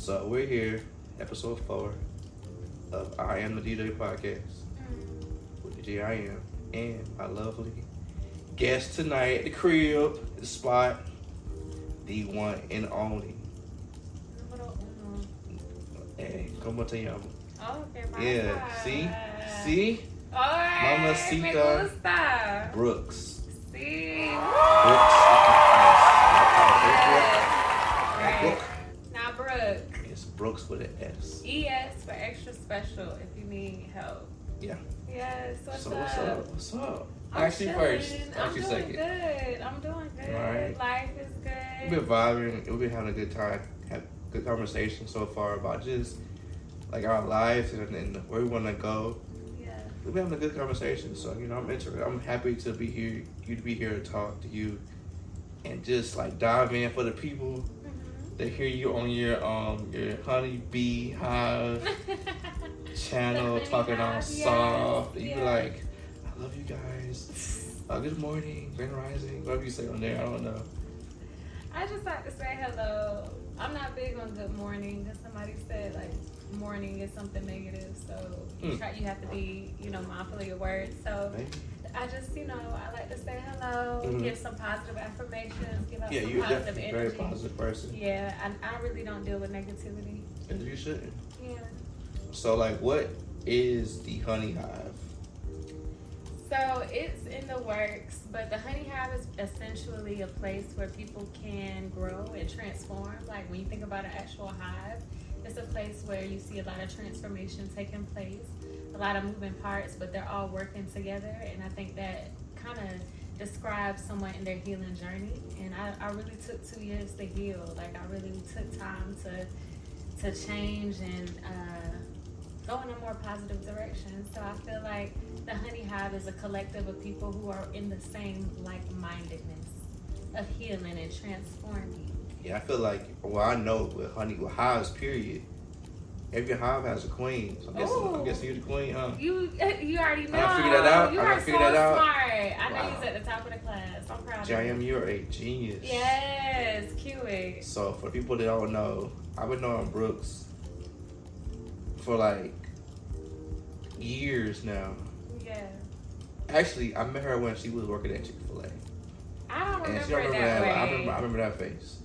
So we're here, episode 4 of I Am the DJ podcast with DJ I Am and my lovely guest tonight at the crib, the spot, the one and only. Hey, como te llamo? Oh, okay, yeah, see? Alright, Mamacita Brookes. See? Brookes. Right. Not Brooke. It's Brookes with an S. ES for extra special if you need help. Yeah. Yes, what's up? What's up? I'm Actually chilling. first. I'm Actually doing second. good. I'm doing good. Alright. Life is good. We've been vibing. We've been having a good time. Had good conversation so far about just like our lives and where we want to go. Yeah. We've been having a good conversation. So, I'm interested. I'm happy to be here, you to be here to talk to you and just like dive in for the people that hear you on your Honey Bee Hive channel talking all soft. And you be like, I love you guys. Good morning, Grand Rising, whatever you say on there, I don't know. I just like to say hello. I'm not big on good morning because somebody said like morning is something negative, so you have to be, mindful of your words. So Maybe. I just, I like to say hello, give some positive affirmations, give out some you're positive definitely a energy. very positive person. Yeah, I really don't deal with negativity. And you shouldn't. Yeah. So, like, what is the Honey Hive? So it's in the works, but the Honey Hive is essentially a place where people can grow and transform. Like when you think about an actual hive, it's a place where you see a lot of transformation taking place, a lot of moving parts, but they're all working together. And I think that kind of describes someone in their healing journey. And I really took 2 years to heal. Like I really took time to change and go in a more positive direction. So I feel like the Honey Hive is a collective of people who are in the same like-mindedness of healing and transforming. Yeah, I feel like, I know with hives, period, every hive has a queen. So I'm guessing you're the queen, huh? You already know. I figured that out. You I are so figured that out. smart. I know you're at the top of the class. I'm proud of you. J.M., you're a genius. Yes, cute. So for people that don't know, I've been knowing Brookes for like years now. Yeah. Actually, I met her when she was working at Chick-fil-A. I don't remember, And she don't remember that way. I remember that face.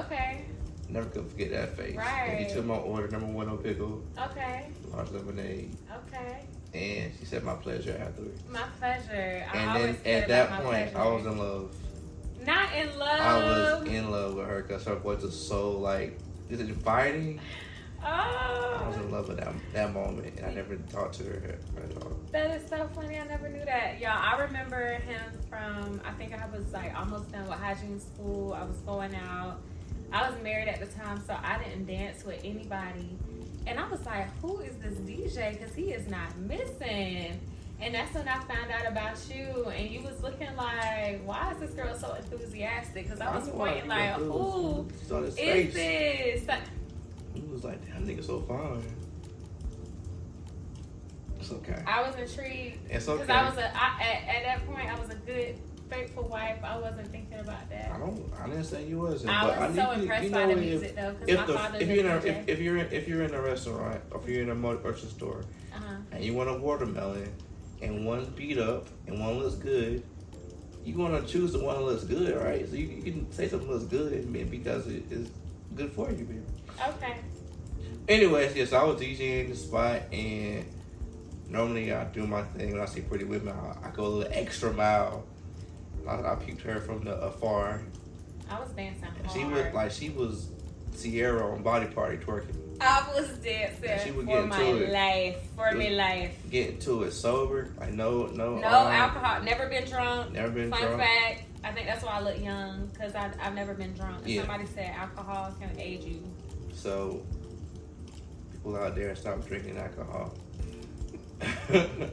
Okay. Never could forget that face. Right. And he took my order, number 1 no pickle, Okay. large lemonade, Okay. and she said my pleasure afterwards. My pleasure. And I then always at said that about my point, pleasure. I was in love. Not in love. I was in love with her because her voice was so like, is it inviting? I was in love with that moment, and I never talked to her at all. That is so funny. I never knew that. Y'all, I remember him from, I think I was like almost done with hygiene school. I was going out. I was married at the time, so I didn't dance with anybody. And I was like, who is this DJ? Because he is not missing. And that's when I found out about you. And you was looking like, why is this girl so enthusiastic? Because I was pointing like, who is this? He was like, damn, nigga so fine. It's okay. I was intrigued. It's okay. Because I was at that point, I was a good, faithful wife. I wasn't thinking about that. I didn't say you wasn't. I was so impressed by the music though, because my father if you're in a restaurant or if you're in a grocery store and you want a watermelon and one's beat up and one looks good, you want to choose the one that looks good, right? So you can say something looks good because it is good for you, baby. Okay. Anyways, yes, I was DJing the spot, and normally I do my thing when I see pretty women. I go a little extra mile. I peeped her from the afar. I was dancing hard. She was Sierra on Body Party twerking. I was dancing for my life. Getting to it sober, like no alcohol. Never been drunk. Fun fact, I think that's why I look young, because I've never been drunk. And somebody said alcohol can age you. So people out there, stop drinking alcohol. And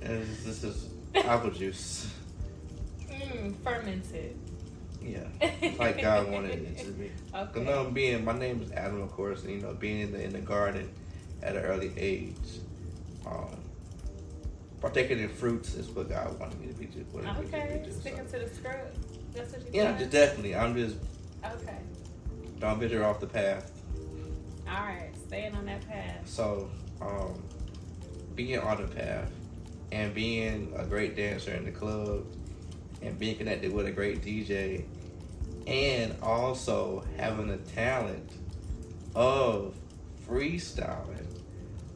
this is apple juice. Fermented. Yeah, like God wanted it to be. Okay. My name is Adam, of course, and being in the garden at an early age, partaking in fruits is what God wanted me to be. Sticking to the script. That's what you just definitely. I'm just okay. don't venture off the path. Alright, staying on that path. So, being on the path and being a great dancer in the club and being connected with a great DJ and also having the talent of freestyling.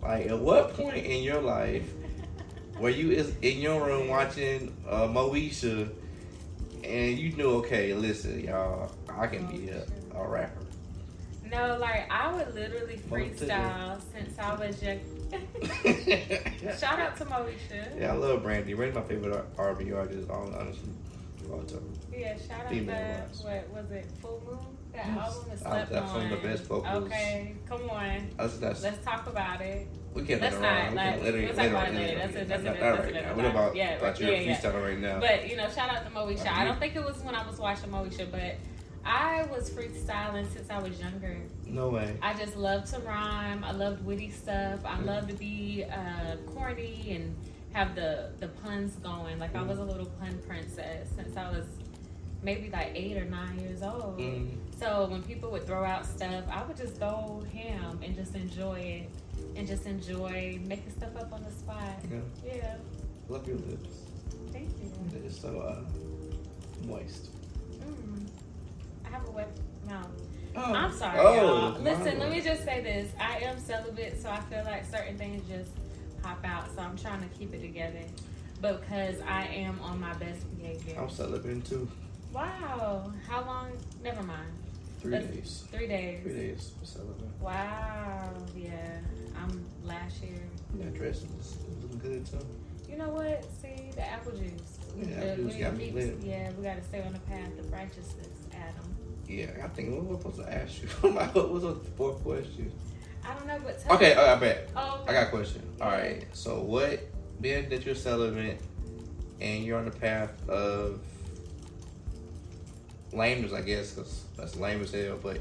Like, at what point in your life were you in your room watching Moesha and you knew, okay, listen, y'all, I can be a rapper? No, like, I would literally freestyle since I was young. Shout out to Moesha. Yeah, I love Brandy. Brandy's my favorite R&B artist, honestly. Yeah, shout out to, what was it, Full Moon? That album is slept that's on. one of the best vocals. Okay, come on. Let's talk about it. We can't let it not. Let's talk about it later. That's it. We're about your freestyle right now. But, shout out to Moesha. I don't think it was when I was watching Moesha, but I was freestyling since I was younger. No way. I just loved to rhyme. I loved witty stuff. I loved to be corny and have the puns going. Like, I was a little pun princess since I was maybe like 8 or 9 years old. So when people would throw out stuff, I would just go ham and just enjoy it. And just enjoy making stuff up on the spot. Yeah. Love your lips. Thank you. They're just so moist. I have a wet mouth. Oh. I'm sorry, y'all. Listen, let me just say this. I am celibate, so I feel like certain things just pop out. So I'm trying to keep it together because I am on my best behavior. I'm celibate too. Wow. How long? Never mind. 3 days. 3 days. 3 days for celibate. Wow. Yeah. I'm last year. That dress is looking good too. You know what? See, the apple juice. Yeah, apple juice got me lit. Yeah, we got to stay on the path of righteousness, Adam. Yeah, I think what was I supposed to ask you? What was the fourth question? I don't know, but okay, I bet. Oh, okay. I got a question. Yeah. All right. So what, being that you're celibate and you're on the path of lameness, I guess, because that's lame as hell, but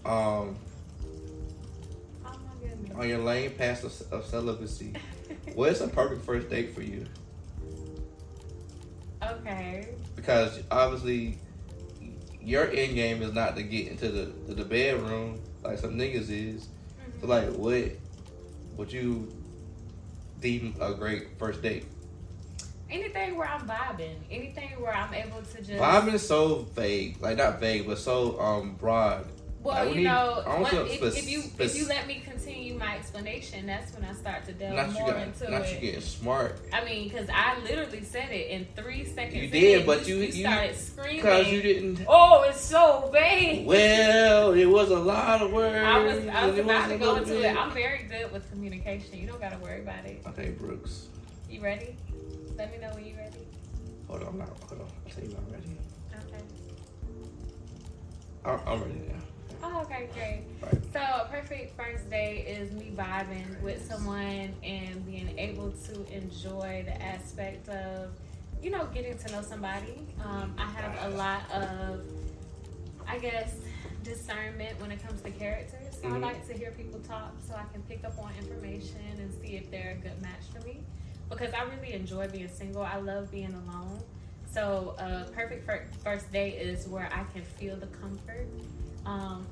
oh my goodness. On your lane path of celibacy, what's a perfect first date for you? Okay. Because obviously your end game is not to get into the bedroom like some niggas is. So like, what would you deem a great first date? Anything where I'm vibing. Anything where I'm able to just... Vibing is so vague. Like, not vague, but so broad. Well, like, if you let me continue my explanation, that's when I start to delve more into it. Not you getting smart. I mean, because I literally said it in 3 seconds. You did, but you started screaming. Because you didn't... Oh, it's so vague. Well, it was a lot of words. I was about to go into it. I'm very good with communication. You don't got to worry about it. Okay, Brookes. You ready? Let me know when you're ready. Hold on. I'll tell you when I'm ready. Okay. I'm ready now. Oh, okay, great. Right. So a perfect first date is me vibing with someone and being able to enjoy the aspect of, getting to know somebody. I have a lot of, I guess, discernment when it comes to characters. So I like to hear people talk so I can pick up on information and see if they're a good match for me. Because I really enjoy being single. I love being alone. So a perfect first date is where I can feel the comfort.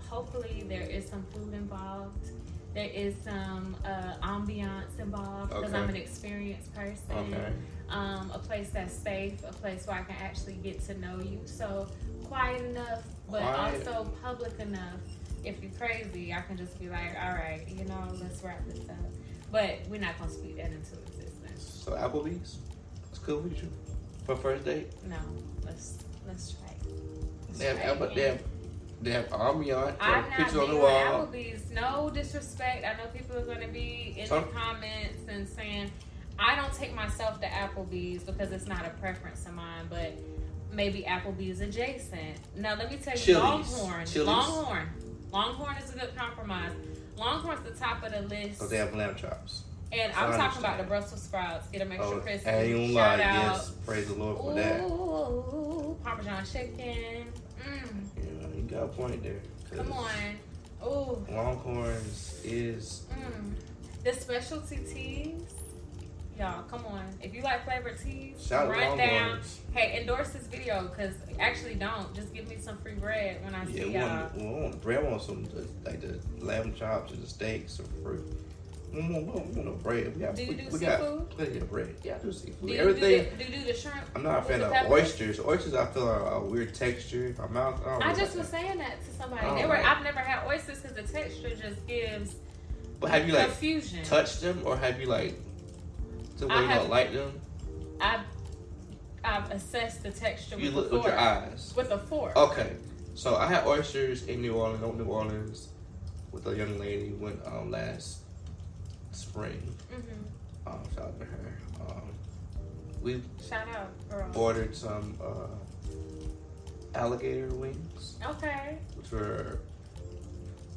Hopefully there is some food involved. There is some ambiance involved because I'm an experienced person. Okay. A place that's safe, a place where I can actually get to know you. So quiet enough, but also public enough. If you're crazy, I can just be like, all right, let's wrap this up. But we're not going to speak that into existence. So Applebee's? It's cool with you? For first date? No. Let's try it. They have ambiance, I'm pictures not on the big wall. on Applebee's. No disrespect. I know people are going to be in the comments and saying, I don't take myself to Applebee's because it's not a preference of mine, but maybe Applebee's adjacent. Now, let me tell you, Chili's. Longhorn is a good compromise. Longhorn's the top of the list. Because they have lamb chops. And I'm talking about the Brussels sprouts. Get them extra crispy. I ain't gonna lie. Yes, praise the Lord for that. Ooh, Parmesan chicken. Yeah, you got a point there. Come on. Ooh. Longhorns is... The specialty teas. Y'all, come on. If you like flavored teas, Shout run down. Longhorns. Hey, endorse this video, because actually don't. Just give me some free bread when I see y'all. We want the bread. We want some, like the lamb chops and the steaks and fruit. We want no bread. Do you do we seafood? got plenty of bread. Yeah, I do seafood. Do you Everything. do you do the shrimp? I'm not a fan of oysters. Oysters, I feel are a weird texture. My mouth. I just was saying that to somebody. I've never had oysters because the texture just gives. But have you like confusion. Touched them, or have you like to where you don't like them? I've assessed the texture with You a look fork. with your eyes. With a fork. Okay, so I had oysters in New Orleans, with a young lady went last spring. Shout out to her. We shout out, girl. Ordered some alligator wings. Okay. Which were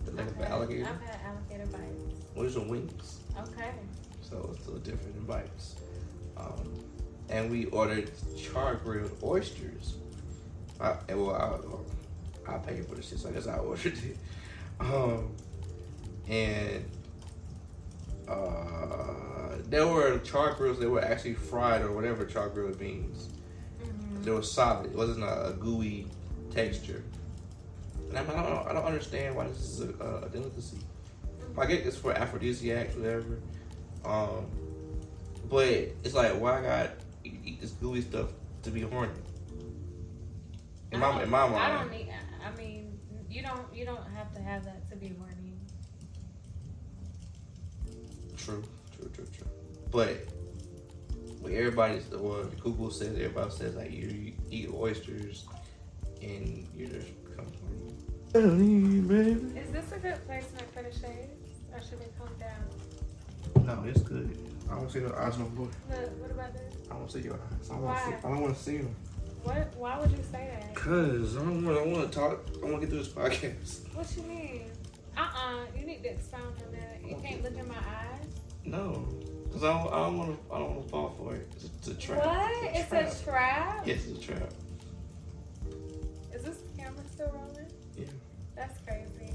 the leg of an alligator. I've had alligator bites. Those are wings. Okay. So it's a little different than bites. And we ordered char grilled oysters. I paid for the shit, so I guess I ordered it. They were char grills. They were actually fried or whatever char grilled beans. They were solid. It wasn't a gooey texture. And I don't understand why this is a delicacy. I get this for aphrodisiacs, whatever. But it's like, why I got eat this gooey stuff to be horny? In my mind. I don't need. I mean, you don't have to have that to be horny. True. But what Google says, everybody says like you eat oysters and you just become horny. Is this a good placement for the shades, or should we come down? No, it's good. I don't see no eyes no more. What about this? I don't see your eyes. Why? I don't want to see them. What? Why would you say that? Cause I want to talk. I want to get through this podcast. What you mean? You need to expound on that. You can't look in my eyes. No, cause I don't want to fall for it. It's a trap. What? It's a trap? Yes, it's a trap. Is this camera still rolling? Yeah. That's crazy.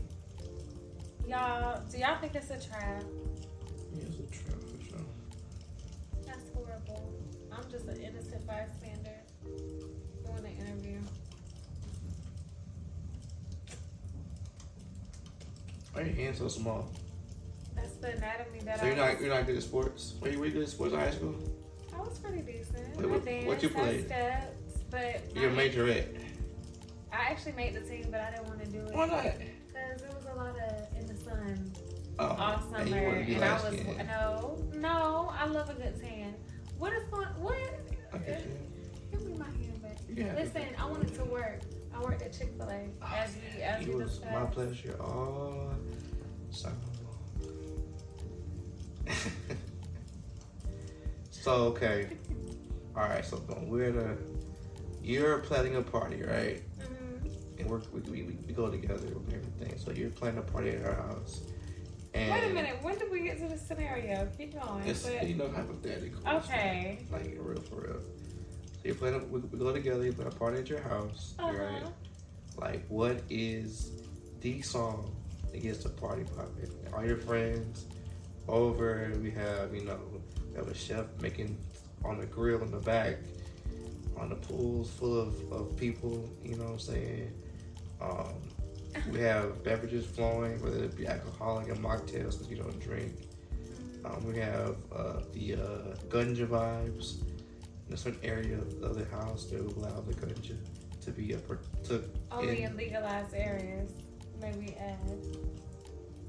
Y'all, do y'all think it's a trap? Yeah, it's a trap for sure. That's horrible. I'm just an innocent bystander doing the interview. Why are your hands so small? That's the anatomy that So you're not good at sports? Were you good at sports in high school? I was pretty decent. Wait, I danced, what you played? I stepped, but You're a majorette. I actually made the team, but I didn't want to do it. Why not? Because it was a lot of in the sun And all you summer, wanted to be and I was light-skinned. no. I love a good tan. What is going? What? Okay. Give me my hand back. Yeah. Listen, I wanted to work. I worked at Chick-fil-A as It we was discussed. my pleasure all summer long. So okay, all right. So you're planning a party, right? And we go together and everything. So you're planning a party at our house. And wait a minute. When did we get to this scenario? Keep going. It's hypothetical. Okay. It's like real for real. So you're planning. We go together. You plan a party at your house, right? Like, what is the song that gets the party popping? All your friends over. We have a chef making on the grill in the back, on the pools full of people. You know what I'm saying? We have beverages flowing, whether it be alcoholic or mocktails because you don't drink. We have the ganja vibes in a certain area of the house that will allow the ganja to be only in legalized areas. Maybe add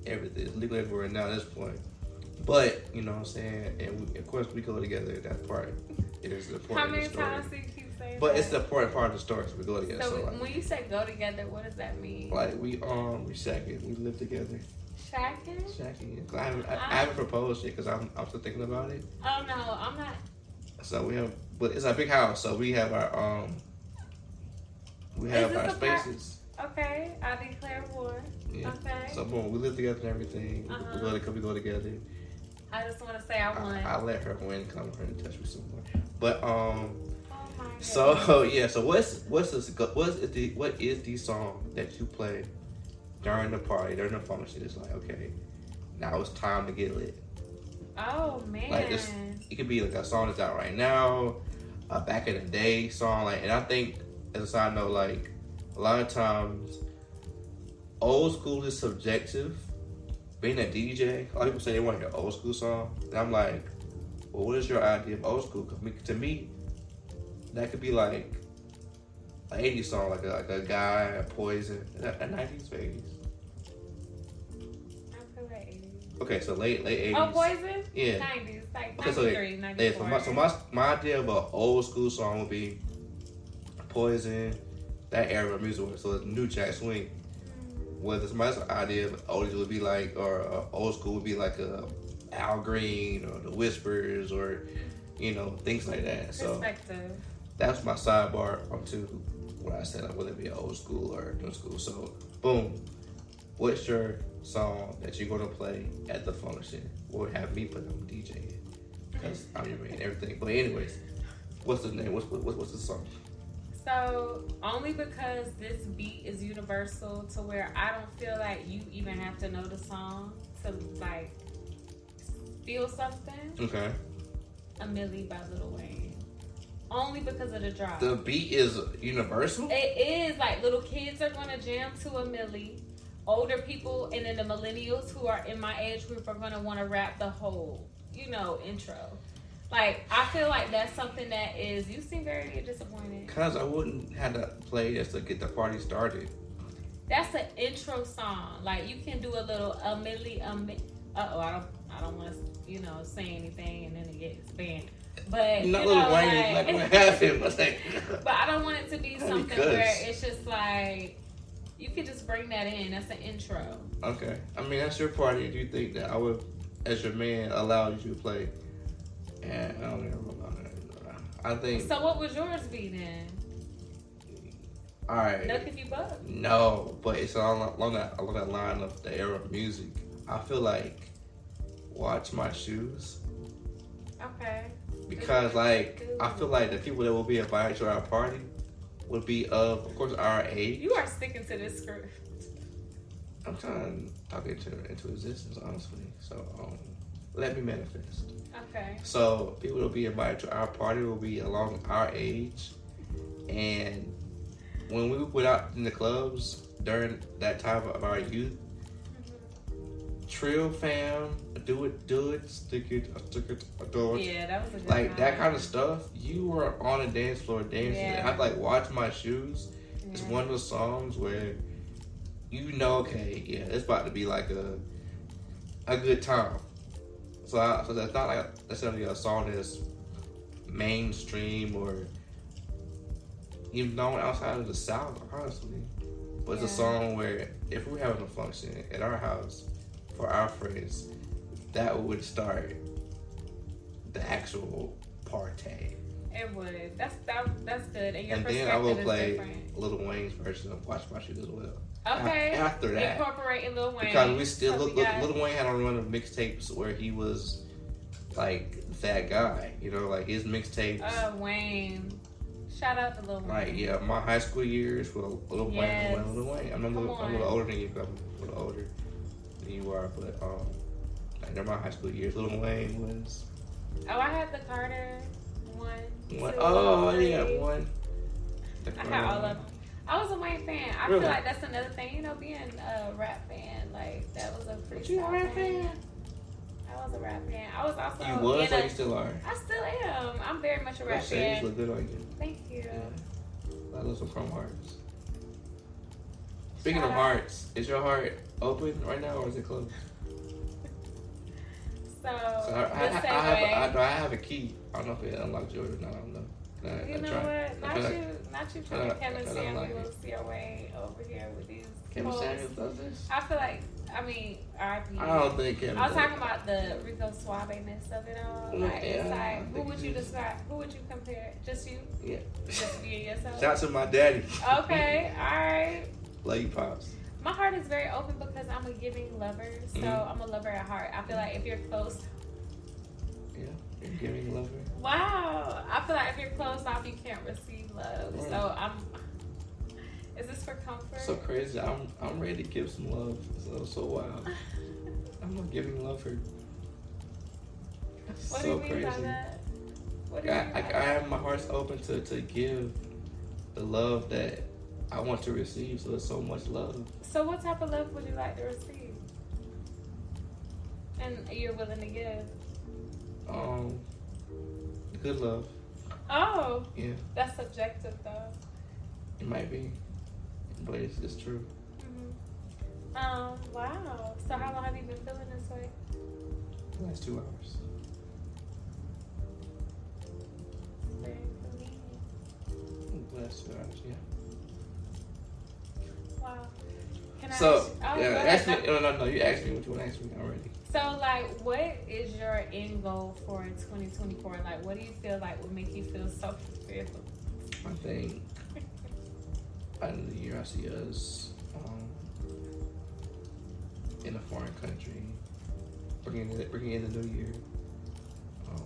everything. It's legal everywhere now at this point. But you know what I'm saying, and of course we go together. That part is the important. How many times do you keep saying But that? it's the important part of the story. So we go together. So, like, when you say go together, what does that mean? like we shacking. We live together. Shacking? Shacking. I haven't proposed yet because I'm still thinking about it. Oh no, I'm not. So we have, but it's a big house. So we have our spaces. Okay, I declare war. Yeah. Okay. So boom, we live together and everything. We go together. I just want to say I won. I let her win because I want her to touch me some more. But oh my God. so yeah. So what is the song that you play during the party, during the function? It's like, okay, now it's time to get lit. Oh man. Like this, it could be like a song that's out right now, a back in the day song. Like, and I think as a side note, like a lot of times, old school is subjective. Being a DJ, a lot of people say they want to hear old school song. And I'm like, well, what is your idea of old school? Cause to me, that could be like an 80s song, like a guy, a Poison, a 90s or 80s. I feel like 80s. Okay, so late 80s. Oh, Poison? Yeah. 90s, like Okay, 93, 94. Yeah, so my idea of an old school song would be Poison, that era of music. So it's New Jack Swing. Whether somebody's idea of oldies would be like, or old school would be like a Al Green or the Whispers or, you know, things like that. So Perspective. that's my sidebar onto what I said, like whether it be old school or new school. So boom, what's your song that you're gonna play at the function? Or have me put on DJ because I'm your man, everything. But anyways, what's the name? What's the song? So, only because this beat is universal to where I don't feel like you even have to know the song to like feel something. Okay. A Millie by Lil Wayne. Only because of the drop. The beat is universal? It is. Like, little kids are going to jam to a Millie. Older people and then the millennials who are in my age group are going to want to rap the whole, you know, intro. Like, I feel like that's something that is, you seem very disappointed. Because I wouldn't have to play just to get the party started. That's an intro song. Like, you can do a little, I don't want to, you know, say anything and then it gets banned. But, Not you Lil know, Wayne, like what happened. But I don't want it to be something where it's just like, you can just bring that in. That's an intro. Okay. I mean, that's your party. Do you think that I would, as your man, allow you to play? And I don't know about that. I think. So what would yours be then? All right. Duck if you buck. No, but it's along that line of the era of music. I feel like Watch My Shoes. Okay. Because like I feel like the people that will be invited to our party would be of course our age. You are sticking to this script. I'm trying to talk it into existence, honestly. So let me manifest. Okay. So people will be invited to our party will be along our age, and when we went out in the clubs during that time of our youth, Trill Fam, do it, stick it, do it. Yeah, that was a good Like time. that kind of stuff. You were on a dance floor dancing. Yeah. And I'd like Watch My Shoes. Yeah. It's one of those songs where you know, okay, yeah, it's about to be like a good time. So that's not like necessarily a song that's mainstream or even known outside of the South, honestly. But it's a song where if we're having a function at our house for our friends, that would start the actual party. It would. That's good. And your And perspective then I will is play different. Lil Wayne's version of Watch My Shoes as well. Okay. After that. Incorporating Lil Wayne. Because we still, So Lil Wayne had a run of mixtapes where he was like that guy, you know, like his mixtapes. Wayne. Shout out to Lil Wayne. Like, yeah, my high school years with Lil Wayne. I'm a little older than you, I'm a little older than you are, but like, during my high school years, Lil Wayne was. Oh, I had the Carter one. Oh, three. yeah, one. I had all of them. I was a Wayne fan. I Really? feel like that's another thing, you know, being a rap fan. Like, that was a freestyle You a rap fan? I was a rap fan. I was also. You was or you still are? I still am. I'm very much a rap Those shades fan. look good on you. Thank you. Yeah. I love some chrome hearts. Speaking Shout of out. hearts, is your heart open right now or is it closed? So, I have a key. I don't know if it unlocked yours or not. I don't know. you know what? Not you trying to Kevin Samuels your way over here with these Kevin quotes. Samuels does this? I feel like, R.I.P. I don't think Kevin I was does talking about the Rico Suave-ness of it all. Like, it's like, who would you describe? Who would you compare? Just you? Yeah. Just you and yourself? Shout out to my daddy. Okay, alright. Love you, Pops. My heart is very open because I'm a giving lover. So I'm a lover at heart. I feel like if you're close. Yeah, you're giving lover. Wow. I feel like if you're closed off, you can't receive love. Right. So is this for comfort? So crazy. I'm ready to give some love. So wild. I'm a giving lover. What so do you mean by crazy. that? What do you mean by I that? have my heart's open to give the love that I want to receive. So it's so much love. So what type of love would you like to receive? And you're willing to give? Good love. Oh, Yeah, that's subjective though. it might be, but it's true. Wow. So how long have you been feeling this way? The last 2 hours. Very convenient. The last 2 hours. Yeah. Wow. Can So I ask, yeah, go ask me. ahead. No. You asked me what you want to ask me already. So like, what is your end goal for 2024? Like, what do you feel like would make you feel so fulfilled? I think by the end of the year I see us in a foreign country, bringing in the new year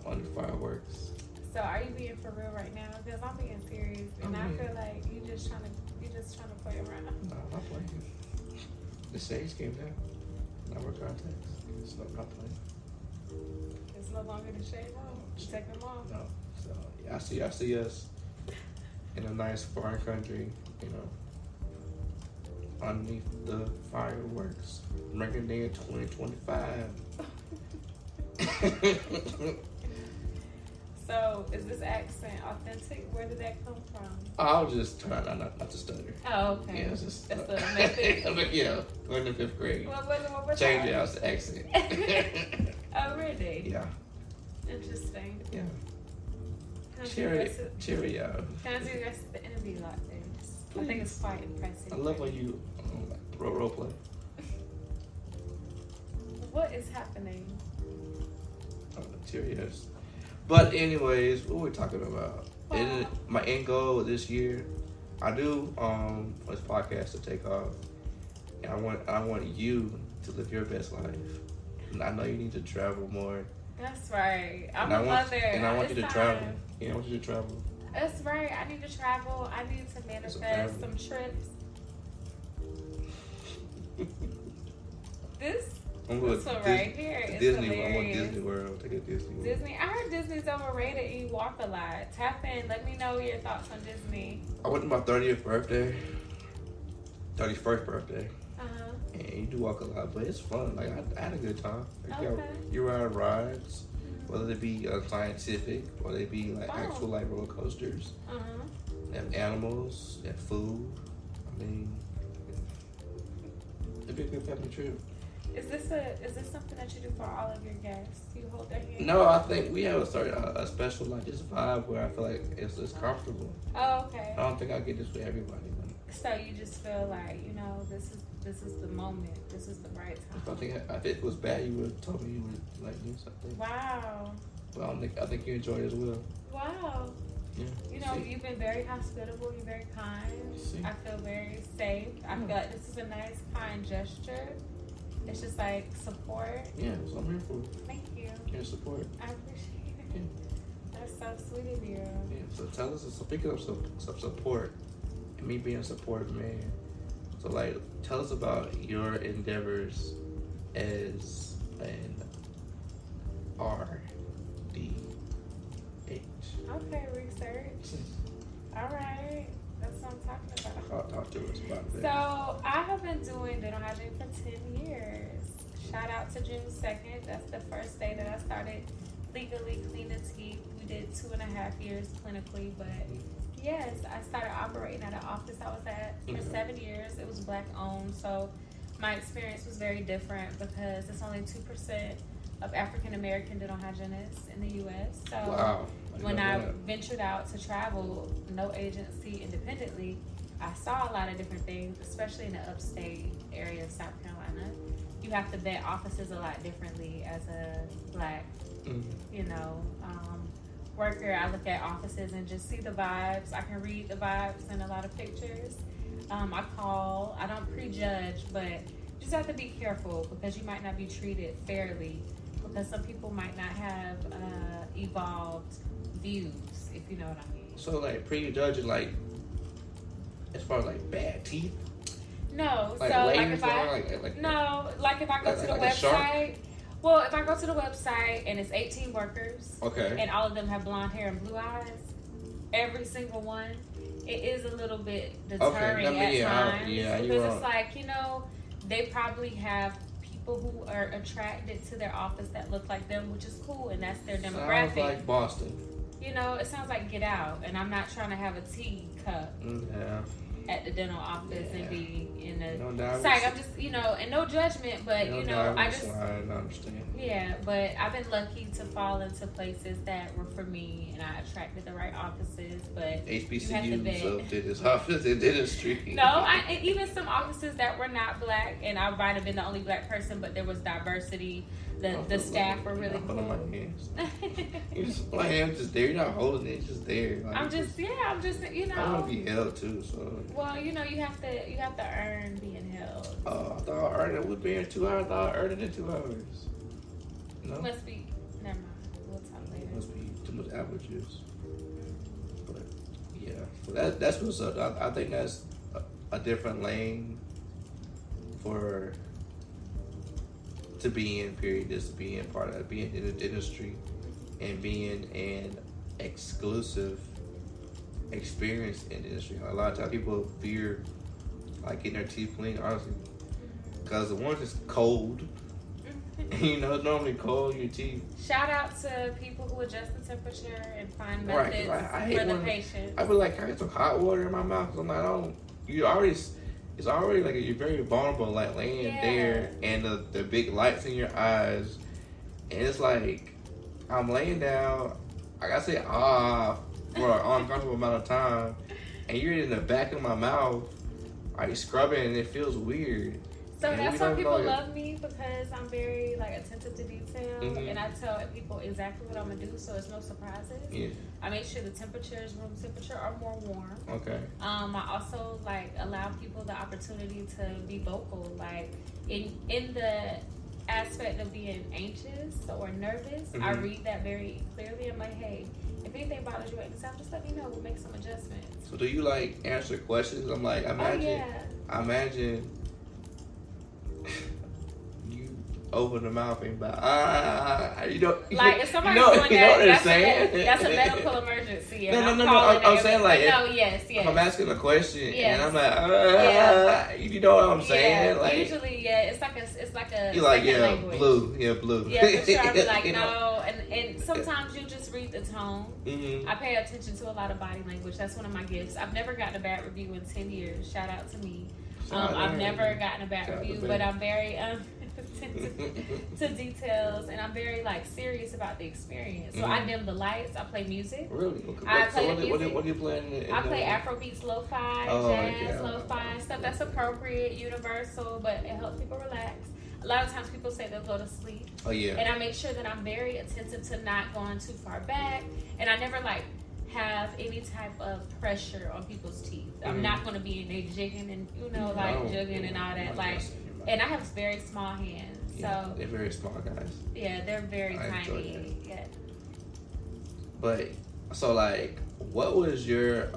under fireworks. So are you being for real right now? Because I'm being serious, and I feel like you just trying to play around. No, I'm not playing. The stage came down. Now we're contacts. It's not playing. It's no longer the shade off. You take them off. No. So yeah, I see us in a nice foreign country, you know, underneath the fireworks, bringing in 2025. So is this accent authentic? Where did that come from? I was just trying not to stutter. Oh, okay. Yeah, it's just That's the method. yeah, going to 5th grade. What was it? What was Change it that? out to accent. Oh, really? Yeah, Interesting. yeah. Can I do the rest of- Cheerio. Can I do the rest of the interview like this? I think it's quite impressive. I love when you role play. What is happening? Cheerios. But anyways, what we're talking about? Wow. My end goal this year, I do this podcast to take off, and I want you to live your best life. And I know you need to travel more. That's right. I'm and a mother. And I want you to It's travel. time. Yeah, I want you to travel. That's right. I need to travel. I need to manifest some trips. This one right here is Disney. hilarious. I want Disney World. Take a Disney World. Disney. I heard Disney's overrated and you walk a lot. Tap in. Let me know your thoughts on Disney. I went to my 30th birthday, 31st birthday, and you do walk a lot, but it's fun. Like I had a good time. Like, Okay. you ride rides, whether they be scientific or they be like Wow. actual like roller coasters. They have animals, they have food. I mean, it'd be a good family trip. Is this something that you do for all of your guests? You hold their hand? No, I think we have a special like this vibe where I feel like it's comfortable. Oh, okay. I don't think I get this with everybody. So you just feel like, you know, this is the moment. This is the right time. If it was bad, you would have told me you would like do something. Wow. But I think you enjoy it as well. Wow. Yeah. You know, See? you've been very hospitable. You're very kind. See? I feel very safe. I feel like this is a nice, kind gesture. It's just like support. Yeah, so I'm here for Thank you. your support. I appreciate it. Yeah. That's so sweet of you. Yeah. So tell us, speaking of some support, and me being a supportive man. So like, tell us about your endeavors as an RDH. Okay, research. All right. That's what I'm talking about. Talk to us about that. So I have been doing dental hygiene for 10 years. Shout out to June 2nd. That's the first day that I started legally cleaning teeth. We did 2.5 years clinically, but yes, I started operating at an office I was at for 7 years. It was black owned, so my experience was very different because it's only 2% of African American dental hygienists in the U.S. So Wow. when I ventured out to travel, no agency, independently, I saw a lot of different things, especially in the upstate area of South Carolina. You have to vet offices a lot differently as a black, you know, worker. I look at offices and just see the vibes. I can read the vibes in a lot of pictures. I don't prejudge, but you just have to be careful because you might not be treated fairly because some people might not have evolved views, if you know what I mean. So like prejudging, like as far as like bad teeth. No, Like so layers like if I or like no, like if I go to the like a shark? website, Well, if I go to the website and it's 18 workers, Okay. and all of them have blonde hair and blue eyes, every single one, it is a little bit deterring at times. Because it's like, they probably have people who are attracted to their office that look like them, which is cool, and that's their demographic. Sounds like Boston. It sounds like Get Out, and I'm not trying to have a teacup at the dental office and be in the psych. I'm just, and no judgment, but I just understand. Yeah, but I've been lucky to fall into places that were for me, and I attracted the right offices. But HBCUs of dentist office in dentistry. No, and even some offices that were not black, and I might have been the only black person, but there was diversity. The staff were really cool. My hands. You just my hands just there. You're not holding it. It's just there. Like, I'm just. I want to be held too. So. Well, you have to earn being held. Oh, I thought I earned it would be in 2 hours. I thought I earned it in 2 hours. No. Must be. Never mind. We'll talk later. Must be too much apple juice. But yeah, so that's what's up. I think that's a different lane to be in, period, just to be in part of being in the industry and being an exclusive experience in the industry. A lot of times people fear like getting their teeth cleaned, honestly, because the one's just cold. It's normally cold in your teeth. Shout out to people who adjust the temperature and find methods for the patient. I feel like I get some hot water in my mouth because I'm like, it's already like you're very vulnerable, like laying there, and the big lights in your eyes, and it's like I'm laying down. I gotta say for an uncomfortable amount of time, and you're in the back of my mouth, like scrubbing, and it feels weird. So that's why people love me, because I'm very attentive to detail, and I tell people exactly what I'm gonna do, so it's no surprises. Yeah. I make sure the temperatures, room temperature, are more warm. Okay. I also allow people the opportunity to be vocal, in the aspect of being anxious or nervous. I read that very clearly. I'm like, hey, if anything bothers you at the time, just let me know. We'll make some adjustments. So do you answer questions? I'm like, imagine. You open the mouth and if somebody's doing that's a medical emergency. No. I'm saying yes. If I'm asking a question and I'm like, you know what I'm saying? Usually, it's like a. You're like, language. Blue. Yeah, for sure. I'll be like, no, and sometimes you just read the tone. I pay attention to a lot of body language. That's one of my gifts. I've never gotten a bad review in 10 years. Shout out to me. I've never gotten a bad review, but I'm very attentive to details, and I'm very serious about the experience. So I dim the lights. I play music. Really? I play music. What do you play? I play Afrobeats, lo-fi, jazz, lo-fi, stuff that's appropriate, universal, but it helps people relax. A lot of times people say they'll go to sleep. Oh yeah. And I make sure that I'm very attentive to not going too far back, and I never have any type of pressure on people's teeth. I'm not going to be in there jigging and jugging and all that. And I have very small hands, so they're very small guys. Yeah, they're very tiny. Yeah. But so what was your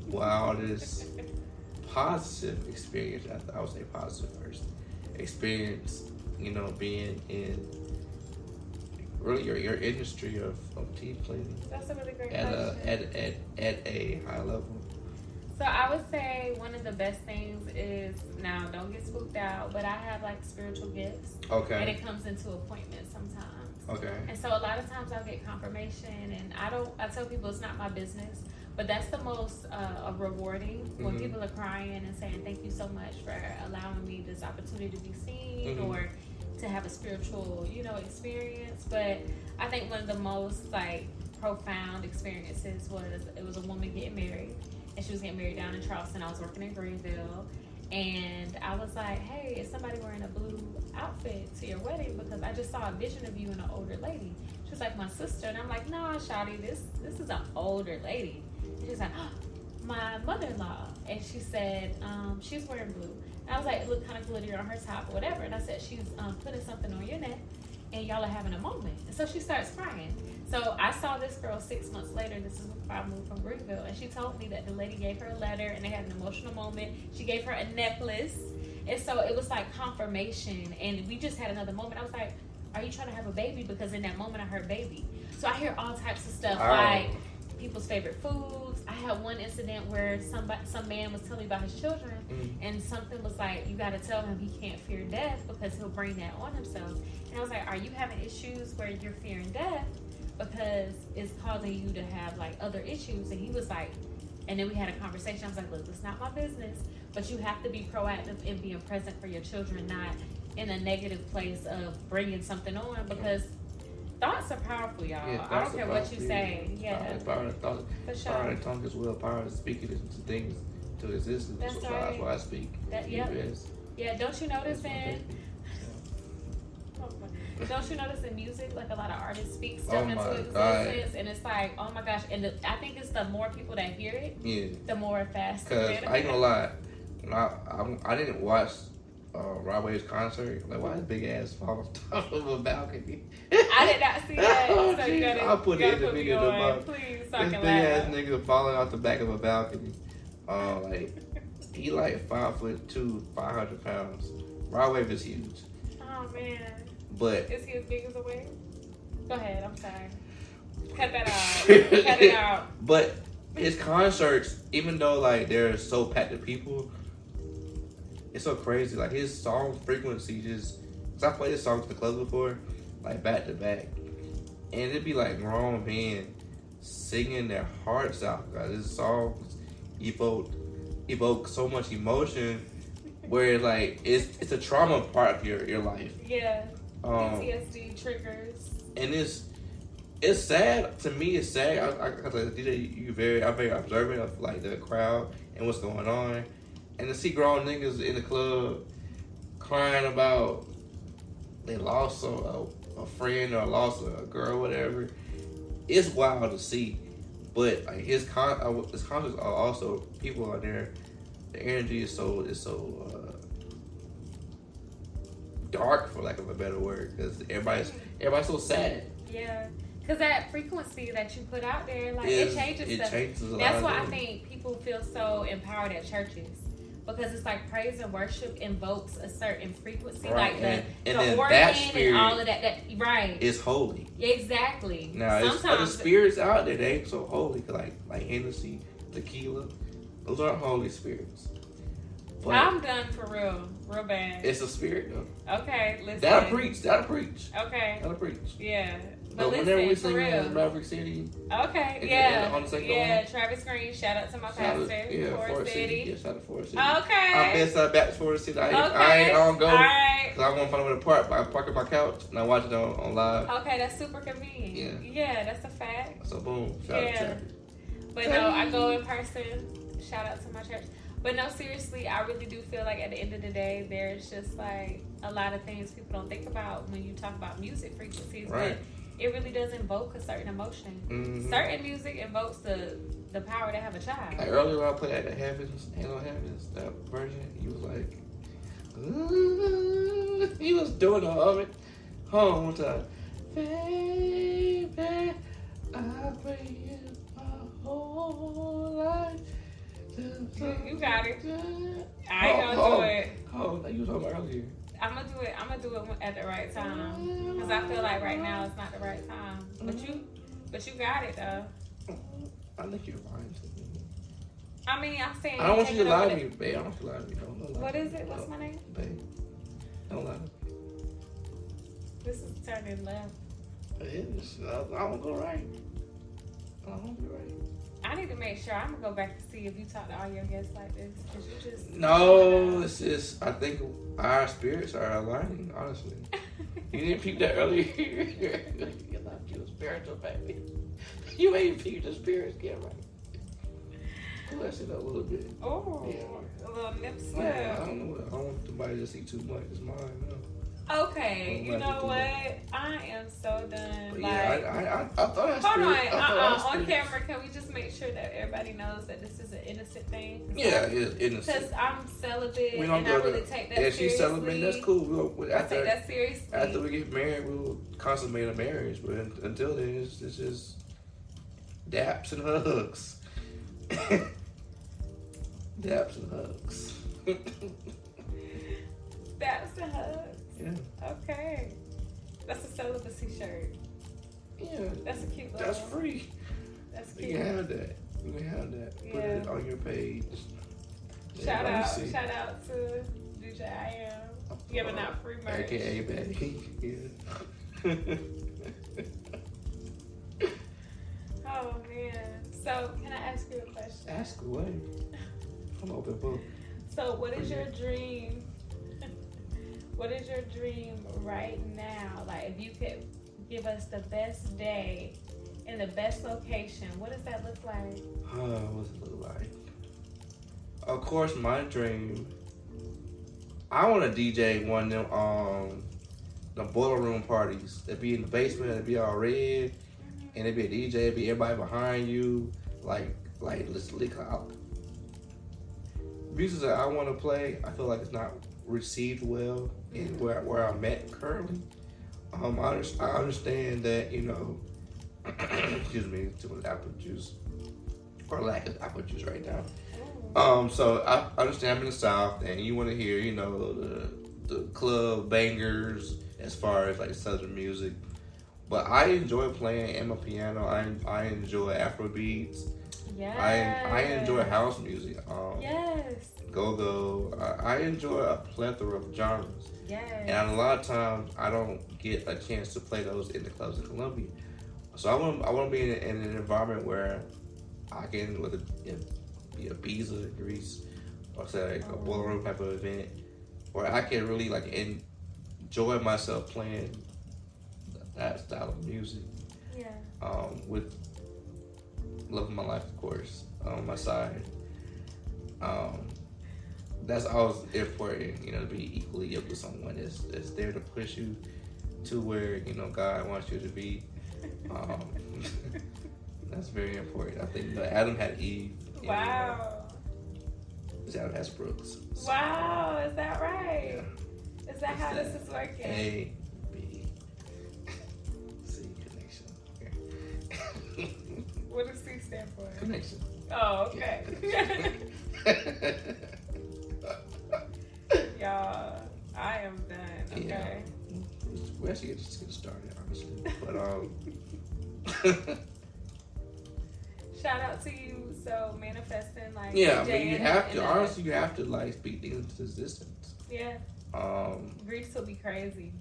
wildest positive experience? I would say positive first experience. Being in really your industry of teeth cleaning. That's a really great question. At a high level. So I would say one of the best things is, now don't get spooked out, but I have spiritual gifts. Okay. And it comes into appointments sometimes. Okay. And so a lot of times I'll get confirmation, and I tell people it's not my business, but that's the most rewarding when people are crying and saying thank you so much for allowing me this opportunity to be seen or to have a spiritual, experience. But I think one of the most profound experiences was a woman getting married, and she was getting married down in Charleston. I was working in Greenville, and I was like, hey, is somebody wearing a blue outfit to your wedding? Because I just saw a vision of you and an older lady. She was like, my sister. And I'm like, no, Shawty, this is an older lady. And she was like, oh, my mother-in-law. And she said, she's wearing blue. And I was like, it looked kind of glittery on her top or whatever. And I said, she's putting something on your neck, and y'all are having a moment. And so she starts crying. So I saw this girl 6 months later. This is before I moved from Greenville. And she told me that the lady gave her a letter, and they had an emotional moment. She gave her a necklace. And so it was confirmation. And we just had another moment. I was like, are you trying to have a baby? Because in that moment I heard baby. So I hear all types of stuff, Oh. like people's favorite foods. I had one incident where some man was telling me about his children, and something was like, you got to tell him he can't fear death because he'll bring that on himself. And I was like, are you having issues where you're fearing death because it's causing you to have like other issues? And he was like, and then we had a conversation. I was like, look, it's not my business, but you have to be proactive in being present for your children, not in a negative place of bringing something on, because thoughts are powerful, y'all. Yeah, I don't care what you say. Yeah, Power of thought. for sure. Power of tongue as well. Power of speaking into things to existence. That's So right. that's why I speak. Yep. Yes. Yeah, don't you notice That's my in baby. don't you notice in music, like a lot of artists speak Oh stuff into my existence, God. and it's like, oh my gosh, and I think it's the more people that hear it, Yeah. the more fast. Cause I ain't gonna lie, when I didn't watch Rod Wave's concert. Like, why is big ass fall on top of a balcony? I did not see that. Oh, So you geez. gotta, I'll put you it gotta in the put me video on, tomorrow. please, so I This can big ass laugh. nigga falling off the back of a balcony. Like, he like 5'2", 500 pounds. Rod Wave is huge, Oh man, but is he as big as a wave? Go ahead. I'm sorry. Cut that out. Cut it out. But his concerts, even though like they're so packed with people, it's so crazy. Like his song frequency just, cause I played his songs in the club before, like back to back, and it'd be like grown men singing their hearts out. Guys, his songs evoke so much emotion, where like it's a trauma part of your life. Yeah. Um, PTSD triggers. And it's sad to me. It's sad. Cause like DJ, I'm very observant of like the crowd and what's going on, and to see grown niggas in the club crying about they lost a friend or lost a girl, whatever. It's wild to see, but like his concerts are also, people are there. The energy is so dark, for lack of a better word, because everybody's so sad. Yeah. Because that frequency that you put out there, like, It it changes stuff. changes a lot. That's why I of think people feel so empowered at churches. Because it's like praise and worship invokes a certain frequency. Right. Like And the then organ that spirit and all of that. Right. It's holy. Exactly. Now, it's other Sometimes spirits out there, they ain't so holy, like Hennessy, tequila. Those aren't holy spirits. But I'm done for real bad. it's a spirit, though. Okay, listen. That'll preach. Okay. That'll preach. Yeah. But But whenever we listen, for sing in real. Maverick City, Okay, and yeah. on the second Yeah, one, Travis Green, shout out to my shout pastor, out, yeah, Forest City. Yeah, shout out to Forest City. Okay. I'm Bedside Baptist Forest City. I Okay. don't go. All right. Cause I want to find a way to park. I park at my couch and I watch it on live. Okay, that's super convenient. Yeah, that's a fact. So boom, shout out Yeah. to Travis. But no, I go in person. Shout out to my church. But no, seriously, I really do feel like at the end of the day, there's just like a lot of things people don't think about when you talk about music frequencies. Right. But it really does invoke a certain emotion. Mm-hmm. Certain music invokes the power to have a child. Like earlier when I played at the Heavens, Halo Heavens, that version, he was like, ooh, he was doing all of it. Hold on one time. Baby, I pray you my whole life. You got it. I ain't gonna do it. Oh, you was talking about earlier. I'm gonna do it at the right time. Because I feel like right now it's not the right time. But you got it though. I think you're lying to me. I mean, I'm saying. I don't want you to take it lie over to me, babe. I don't want you to lie to me. Don't lie What to is me. it? What's my name? Babe. Don't lie to me. This is turning left. It is. I won't go right. I won't be right. I need to make sure. I'm gonna go back and see if you talk to all your guests like this. Cause you just No, it's just, I think our spirits are aligning, honestly. You didn't peep that earlier. You're not your spiritual baby. You ain't peep the spirits, get right. Pull that shit up a little bit. Oh, Yeah. a little nip slip. Yeah, I don't know. I don't want somebody to see too much. It's mine, no. Okay, you Don't know like to what? I am so done. But Like, yeah, I thought that hold on, spirit. I thought that on spirit- camera, can we just make sure that everybody knows that this is an innocent thing? Yeah, it's innocent. Because I'm celibate We don't and I go really to, take that if seriously. she's celebrating, that's cool. I take that seriously. After we get married, we'll consummate a marriage. But until then, it's just daps and hugs. Daps and hugs. That's the hugs. Yeah. Okay. That's a celibacy shirt. Yeah. That's a cute logo. That's free. That's You cute. can have that. You can have that. Put Yeah. it on your page. Shout out See. to DJ I Am. Giving out free merch. AKA Betty. Yeah. Oh man. So can I ask you a question? Ask away. I'm open book. So what is your dream? What is your dream right now? Like if you could give us the best day in the best location, what does that look like? What's it look like? Of course, my dream. I want to DJ one of them the boiler room parties. It'd be in the basement. It'd be all red, and it'd be a DJ. It'd be everybody behind you, like let's lick out. Music that I want to play, I feel like it's not received well in where I'm at currently. I understand that, you know, excuse me, too much apple juice or lack of apple juice right now. So I understand I'm in the South and you want to hear, you know, the club bangers as far as like Southern music. But I enjoy playing my piano. I enjoy Afro beats. Yes. I enjoy house music. Yes. Go-go. I enjoy a plethora of genres. Yes. And a lot of times I don't get a chance to play those in the clubs in Columbia. So I want to be in an environment where I can, whether it be a Ibiza, Greece, or say like a boiler room type of event, where I can really like enjoy myself playing that style of music. Yeah. With love of my life, of course, on my side. That's always important, you know, to be equally yoked with someone that's there to push you to where, you know, God wants you to be. That's very important. I think Adam had Eve. Wow. Adam has Brookes. So, Wow, is that right? Yeah. Is that how this is working? A, B, C connection. What does C stand for? Connection. Oh, okay. Y'all, I am done. Okay. Yeah. We actually just get started, honestly. But shout out to you. So manifesting like yeah, I DJing mean you have to. and, Honestly, you have to like speak things into existence. Yeah. Greece will be crazy.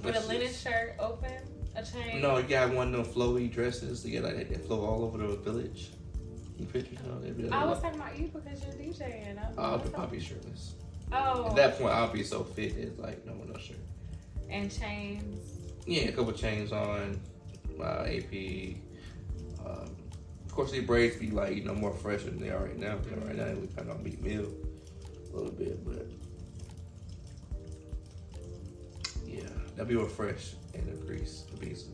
With a linen shirt open, a chain. No, you got one of them flowy dresses. You get like they flow all over the village. You pictures, you know, I was talking about you because you're DJing. I'll be shirtless. Oh. At that point, I'll be so fit. It's like no shirt. And chains. Yeah, a couple chains on, AP. Of course, the braids be like, you know, more fresh than they are right now. You know, right now we kind of meat meal a little bit, but yeah, that'll be more fresh and the Greece, the pizza.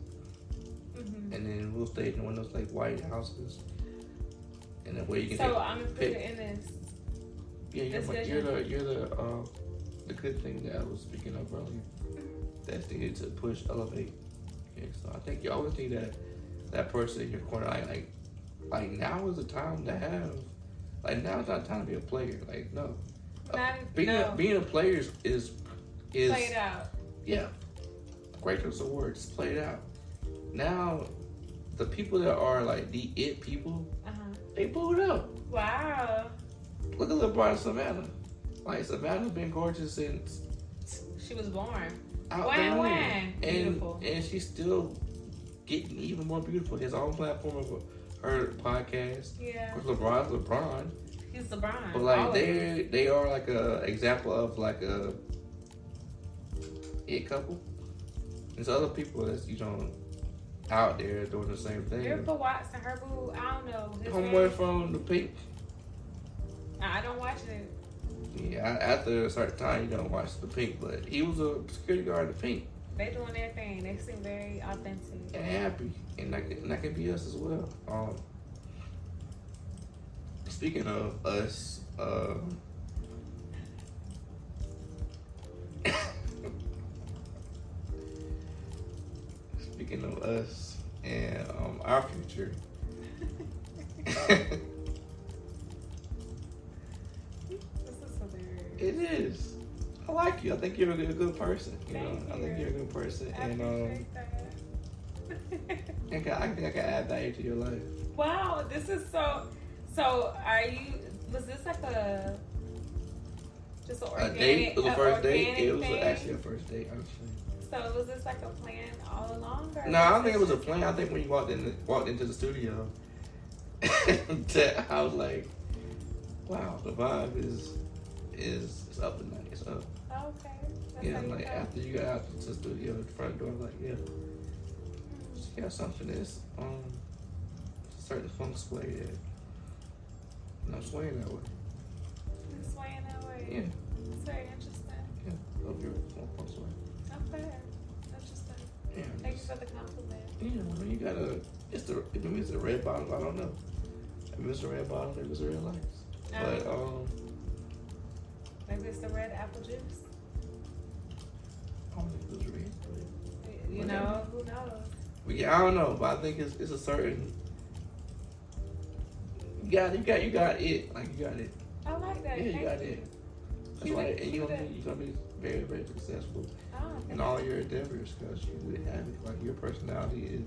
And then we'll stay in one of those like white houses, and then where you can. So I'm included in this. Yeah, you're the good thing that I was speaking of earlier. That's needed to push, elevate. Yeah, so I think you always need that person in your corner. Like now is the time to have. Like now is not the time to be a player. Like no, being a player is played out. Yeah, great choice of words. Played out. Now, the people that are like the it people, they booed up. Wow. Look at LeBron and Savannah. Like Savannah's been gorgeous since she was born. When? Beautiful. And she's still getting even more beautiful. His own platform of her podcast. Yeah. Of course, LeBron. He's LeBron. But like they are like a example of like a it couple. There's other people that's out there doing the same thing. Erica Watson, her boo, I don't know. Homeboy from the Pink. I don't watch it. Yeah, after a certain time, you don't watch the Pink, but he was a security guard at the Pink. They doing their thing. They seem very authentic and happy, and that can be us as well. Speaking of us, speaking of us and our future. This is hilarious. It is. I like thank you. I think you're a good person. You know, Thank I think you. you're a good person, I and appreciate that. I think I can add value to your life. Wow, this is so. So, are you? Was this like a just an organic, A date? It was a first date. organic It was thing? actually a first date, honestly. So, was this like a plan all along? Or No, I don't think it was a plan. I think when you walked into the studio, that I was like, wow, the vibe is up tonight. It's up. Okay. That's Yeah, how you like felt. after you got out to the studio, the front door, I'm like, yeah, she got something that's certain funk sway that not swaying that way. You're swaying that way. Yeah, It's very interesting. yeah, love your funk sway. Okay. Interesting. Yeah, Thank you for the compliment. yeah. I mean, you gotta. Maybe it's a red bottle. I don't know. Maybe it's a red bottle. Maybe it's a red lights. But Maybe it's the red apple juice. I don't think it was red. But You know, who knows? But yeah, I don't know, but I think it's a certain. You got it. Like you got it. I like that. Yeah, you Thank got you. it. That's You why, did- and you you're did. gonna be very, very successful Oh, in thank all you. your endeavors because you would have it. Like your personality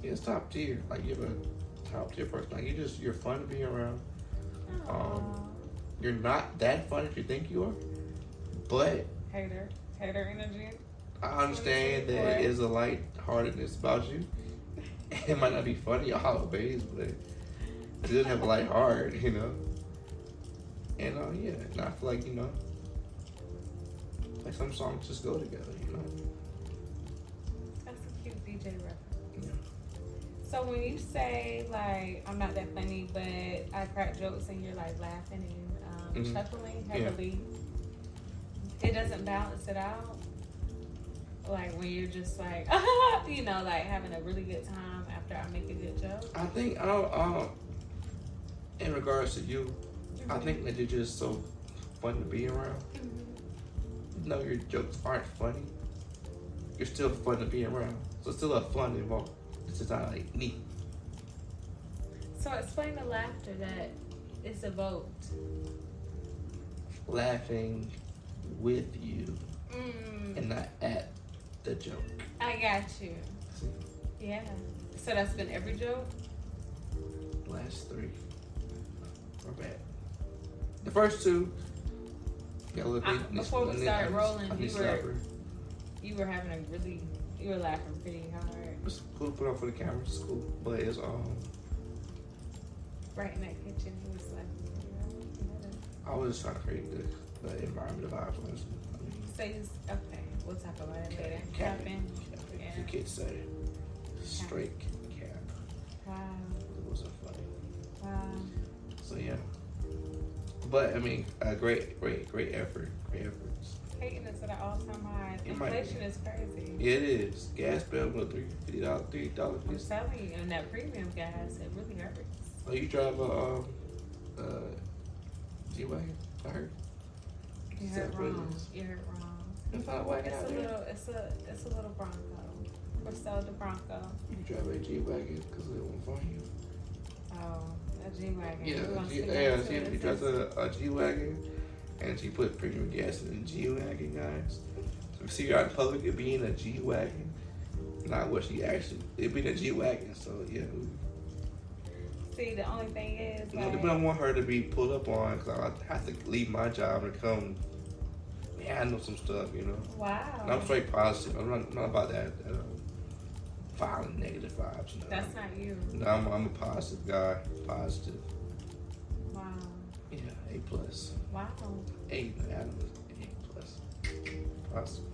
is top tier. Like you have a top tier personality. You're fun to be around. Aw. You're not that fun as you think you are, but Hater energy. I understand that it is a lightheartedness about you. It might not be funny always, but it does have a light heart, you know. And yeah, and I feel like, you know, like some songs just go together, you know. That's a cute DJ reference. Yeah. So when you say like I'm not that funny, but I crack jokes and you're like laughing and Mhm. chuckling heavily, it doesn't balance it out. Like when you're just like, you know, like having a really good time after I make a good joke. I think in regards to you, I think that you're just so fun to be around. Mhm. No, your jokes aren't funny. You're still fun to be around. So it's still a fun involved. It's just not like neat. So explain the laughter that is evoked. Laughing with you Mm, and not at the joke. I got you. See? Yeah. So that's been every joke? Last three are bad. The first two, got a little bit. Before we started rolling, you you were having a really, you were laughing pretty hard. It's cool to put on for the camera. It's cool, but it's Right in that kitchen, he was laughing. I was just trying to create the environment of vibes. Honestly, I mean, Okay, we'll talk about it later. capping. Yeah. The kids say straight cap. Wow. It wasn't funny. Wow. So yeah, but I mean, great effort. Great efforts. Hating is at an all-time high. It might Inflation be. is crazy. Yeah, it is. Gas bill, what, $3 I'm piece. telling you, and that premium gas, it really hurts. Oh, you drive a G-Wagon? I heard. You Is heard that what it wrong. is? You heard wrong. It's not a wagon It's out a there. little, it's a little Bronco. Griselda Bronco. You drive a G-Wagon because they won't find you. Oh, a G-Wagon. Yeah, We're gonna see yeah. that She too. drives a G-Wagon, and she put premium gas in the G-Wagon, guys. So if you see her out in public, it being a G-Wagon, not what she actually. It being a G-Wagon. So yeah. See, the only thing is, You know, like, but I want her to be pulled up on because I have to leave my job and come handle some stuff, you know. wow. And I'm straight positive. I'm not about that violent negative vibes. You know? That's not you. No, I'm a positive guy. Positive. Wow. Yeah, A plus. Wow. A plus. Positive.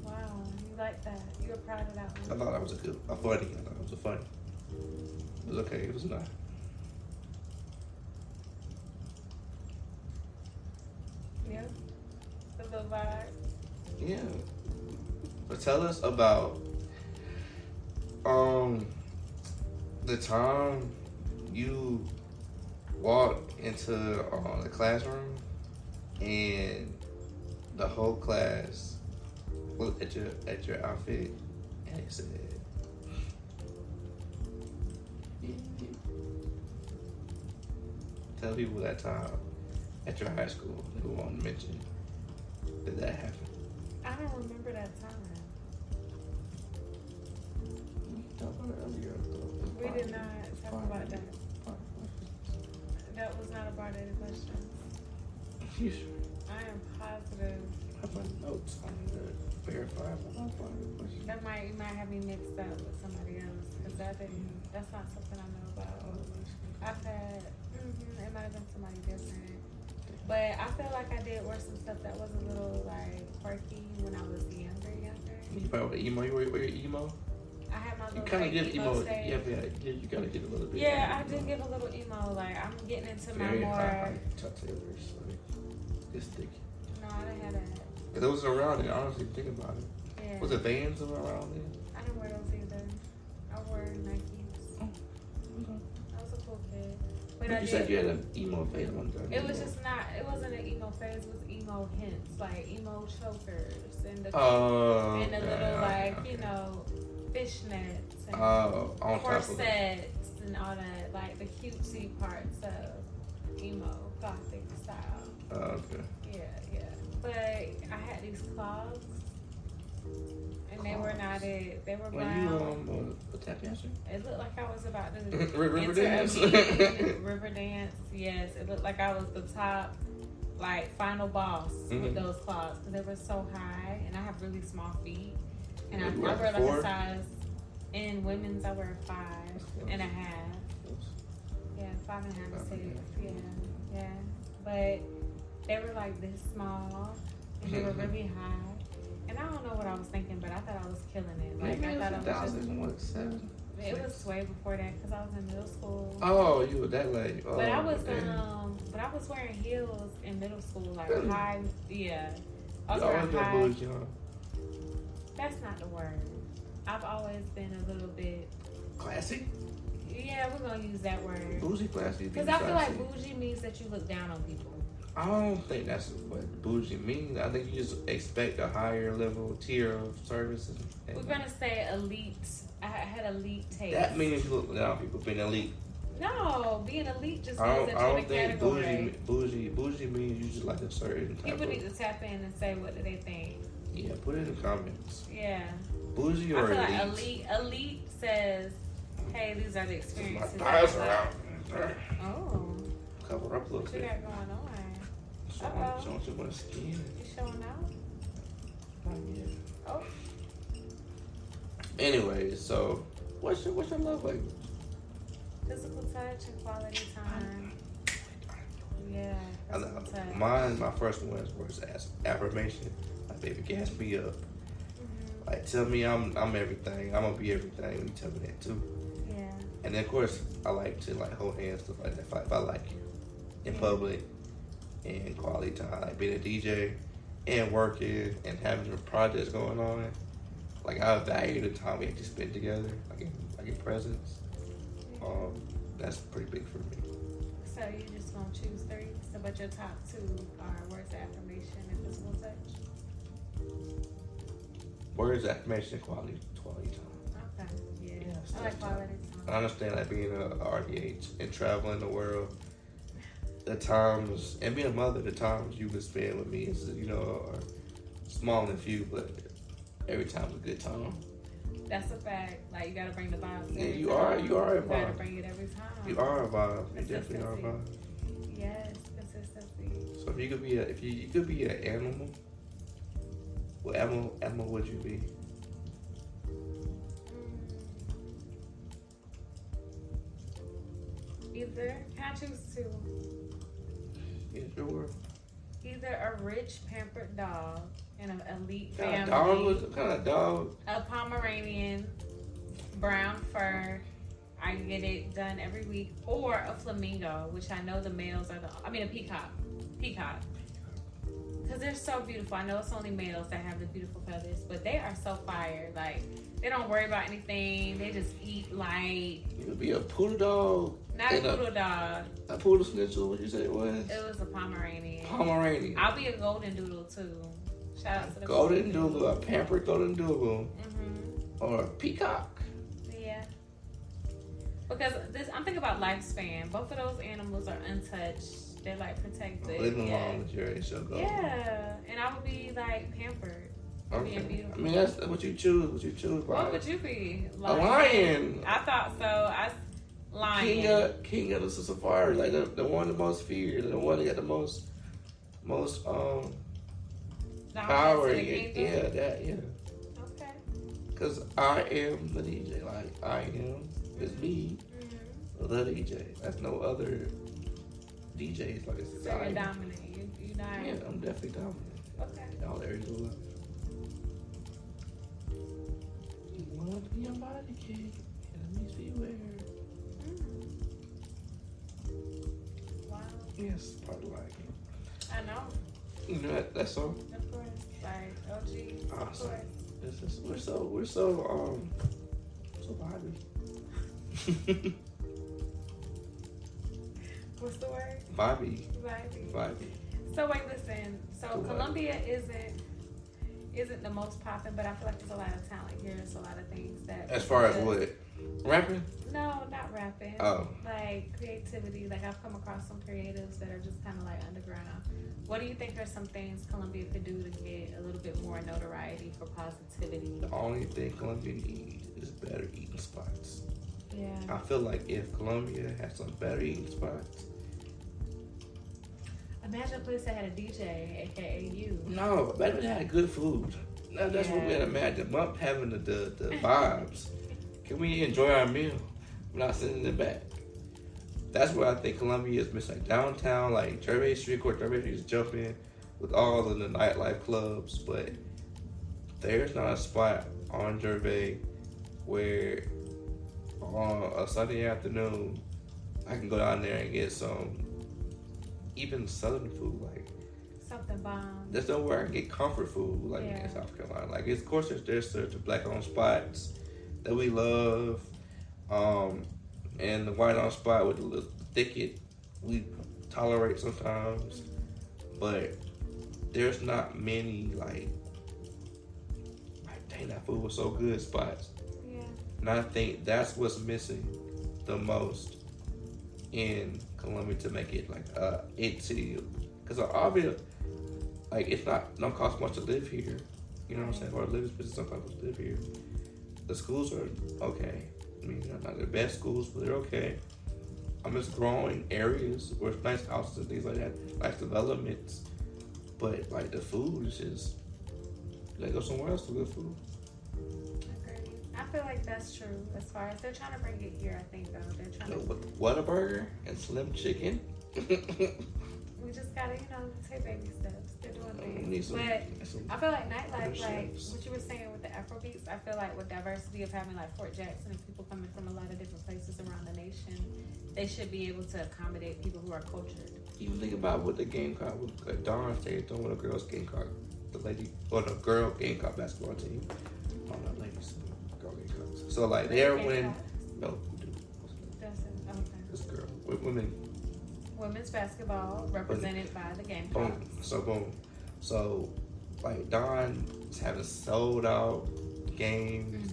Wow. You like that. You're proud of that I one. thought that was a funny. I thought it was a funny. It was okay. It was not. Yeah. The little vibe. Yeah. But tell us about the time you walked into the classroom and the whole class looked at your outfit and it said, tell people that time at your high school? Who want to mention? Did that happen? I don't remember that time. We talked about it earlier. We did not talk about that. That was not a part of the question. You sure? I am positive. I have my notes. I need to verify my part of the question. You might have me mixed up with somebody else because that's not something I know about. I've had, it might have been somebody different. But I feel like I did wear some stuff that was a little like quirky when I was younger. You probably emo. You wear emo. I had my You little kind of fake get emo emo. stage. Yeah. You gotta get a little bit. Yeah, I did get a little emo. Like I'm getting into my very more. high tailors. Like, it's thick. No, I didn't have that. It was around it. Honestly, think about it. Yeah. Was it Vans around it? I didn't wear those either. I wore Nikes. Oh, okay. I was a cool kid. But You said you had an emo phase one time. It was just not. It wasn't an emo phase. It was emo hints, like emo chokers and the little you know fishnets and on top of it. corsets and all that, like the cutesy parts of emo gothic style. Okay. Yeah. But I had these clogs, and they were not it. They were Were brown. you a tap dancer? It looked like I was about to River enter dance? a meeting. River dance, yes. It looked like I was the top, like, final boss with those clogs because they were so high, and I have really small feet. And I wear like a size, in women's, I wear 5.5. Yeah, 5.5 to 6. Yeah. But they were like this small, and they were really high. And I don't know what I was thinking, but I thought I was killing it. Like I thought I was just. It was way before that because I was in middle school. Oh, you were that late. Oh, but I was wearing heels in middle school, like high. Yeah, I was wearing high. Bougie, huh? That's not the word. I've always been a little bit classy. Yeah, we're gonna use that word. Bougie, classy. Because I feel like bougie means that you look down on people. I don't think that's what bougie means. I think you just expect a higher level tier of services. We're gonna say elite. I had elite taste. That means you look down on people being elite. No, being elite just means that you're in a category. Bougie means you just like a certain type. People need to tap in and say what do they think. Yeah, put it in the comments. Yeah. Bougie or I feel elite? like elite says, hey, these are the experiences. My thighs are out. Oh. Cover up a little What you bit. got going on? Showing too much skin. You showing out? Not yet. Oh. Anyway, so what's your love language? Physical touch and quality time. Yeah. Physical touch. Mine, my first one was as affirmation. Like, baby, gas me up. Mm-hmm. Like, tell me I'm everything. I'm gonna be everything. You tell me that too. Yeah. And then of course I like to like hold hands, stuff like that. If I like you in public and quality time, like being a DJ and working and having your projects going on. Like I value the time we actually spend together, like in presence. That's pretty big for me. So you just gonna choose 3? So, but your top 2 are words of affirmation and physical touch. Words of affirmation, quality time. Okay. Yeah. Yes, I like quality I time. understand like being a RDH and traveling the world. The times and being a mother, the times you would spend with me is are small and few, but every time's a good time. That's a fact. Like you gotta bring the vibe. Yeah, you are a You vibe. gotta bring it every time. You are a vibe. You definitely are a vibe. Yes, consistency. So if you could be an animal, what animal would you be? Either can I choose 2? Yeah, sure. Either a rich pampered dog in an elite What family. kind of dog? A Pomeranian, brown fur. I get it done every week. Or a flamingo, which I know the males are a peacock. Peacock. Because they're so beautiful. I know it's only males that have the beautiful feathers, but they are so fire. Like, they don't worry about anything. They just eat light. You would be a poodle dog. Not a poodle dog. A poodle schnitzel, what you say it was? It was a Pomeranian. Pomeranian. I'll be a golden doodle, too. Shout out to the golden doodle. A pampered golden doodle. Mm-hmm. Or a peacock. Yeah. Because I'm thinking about lifespan. Both of those animals are untouched. They're like protected. Leave them alone. Let your show go. Yeah, and I would be like pampered. Okay. Being beautiful. I mean, that's what you choose. What you choose. What would you be? A lion. I thought so. Lion. King of the safari, like the one the most feared, the one that got the most power. Yeah. Okay. Cause I am the DJ. Like I am. It's me. The DJ. That's no other DJs. Like it's So you're dominant. You not. Yeah, I'm definitely dominant. Okay. In all areas of life. You wanna be a body cake? Let me see where. Wow. Yes, probably like it. I know. You know that song? Of course. Like OG. Of Awesome. course. We're so vibey. What's the word? Vibey. Vibey. So wait, listen. So Columbia isn't the most popping, but I feel like there's a lot of talent here. There's a lot of things that. As far as what? Rapping? No, not rapping. Oh. Like creativity. Like I've come across some creatives that are just kind of like underground. What do you think are some things Columbia could do to get a little bit more notoriety for positivity? The only thing Columbia needs is better eating spots. Yeah. I feel like if Columbia had some better eating spots. Imagine a place that had a DJ, aka you. No, but it had good food. That's what we had imagined. Mom having the vibes. Can we enjoy our meal without sitting in the back? That's where I think Columbia is missing. Like downtown, like Gervais Street, Gervais Street is jumping with all of the nightlife clubs, but there's not a spot on Gervais where on a Sunday afternoon I can go down there and get some even southern food, like something bomb. there's nowhere I can get comfort food like in South Carolina. Like of course there's the black owned spots that we love, and the white owned spot with the little thicket we tolerate sometimes, but there's not many like dang, that food was so good spots. Yeah. And I think that's what's missing the most in Columbia to make it like it city, because obviously like it's don't cost much to live here, you know what I'm saying, or living spaces don't cost much to live here. The schools are okay. I mean, they're not the best schools, but they're okay. I'm just growing areas where it's nice houses and things like that, nice developments, but like the food is just go somewhere else for good food. I feel like that's true. As far as they're trying to bring it here, I think though they're trying to. Whataburger and Slim Chicken. We just gotta, take baby steps. They're doing things. But I feel like nightlife, like what you were saying with the Afrobeats, I feel like with diversity of having like Fort Jackson and people coming from a lot of different places around the nation, they should be able to accommodate people who are cultured. Even think about what the Gamecock, what Dawn stayed doing with the girls Gamecock, the lady or the girl Gamecock basketball team. Oh, not ladies, girl Gamecocks. So like they're winning. No, we do. Okay. This girl, women. Women's basketball represented by the Gamecocks. Boom. So like Dawn is having sold out games.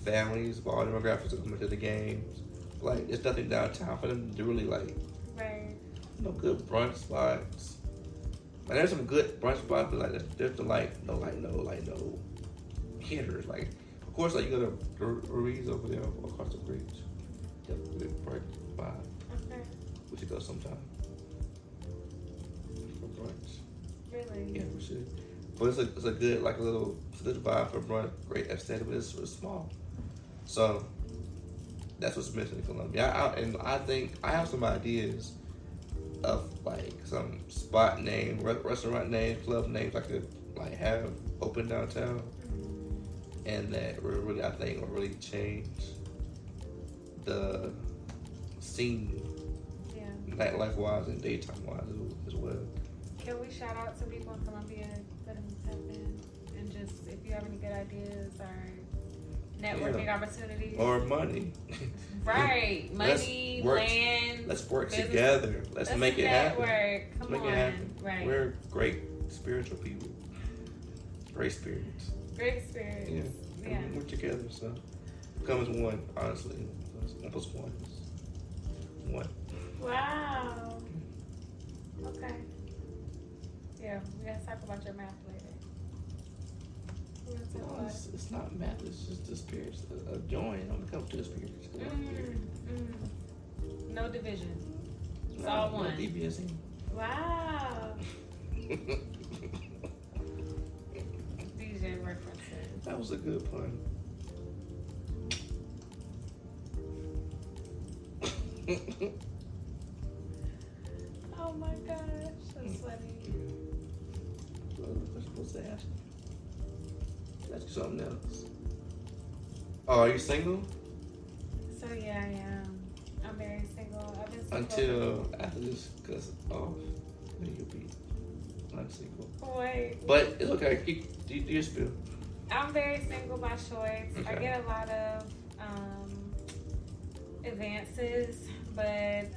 Families of all demographics are coming to the games. Like there's nothing downtown for them to really like. Right. No good brunch spots. Like there's some good brunch spots, but like there's no hitters. Like of course like you go to Ruiz over there across the bridge. Good brunch spot. Okay. We should go sometime for brunch. Really? Yeah, we should. But it's a good like a good vibe for brunch. Great aesthetic, but it's small. So that's what's missing in Columbia. I think I have some ideas of like some spot name, restaurant names, club names I could like have open downtown, and that really I think will really change the scene, nightlife wise and daytime wise as well. Can we shout out to people in Columbia, let them tap in, and just if you have any good ideas or networking opportunities or money, right? Money, land. Let's work business. together. Let's make it happen. Come Let's make on, it happen. right? We're great spiritual people. Great spirits. Great spirits. Yeah. We're together, so come as one. Honestly, 1 + 1 is 1. Wow. Okay. Yeah, we gotta talk about your math later. We gotta talk No, about it's not math. It's just the spirits. A join when it comes to the spirits. No division. It's No, all no one. DBSing. Wow. DJ references. That was a good pun. Oh my gosh, that's funny. What was I supposed to ask? Ask you something else. Oh, are you single? So yeah, I am. I'm very single. I've been single Until after this cuts off, then you'll be unsingle. Wait. But it's okay. Do your spill. I'm very single by choice. I Okay. get a lot of advances, but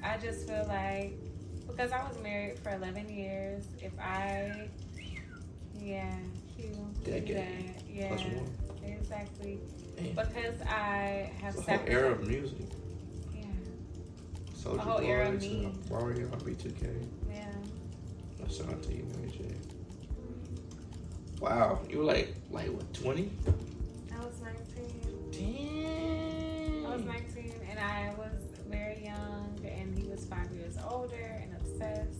I just feel like because I was married for 11 years, if I, Decade. yeah, Plus one. exactly. Man. Because I have It's a whole era of music. Yeah, Soulja A whole era of Boy me. to Warrior B2K. yeah. Ashanti, Mary J. Wow, you were like what, 20? I was 19. Damn. I was 19 and I was very young and he was 5 years older and obsessed.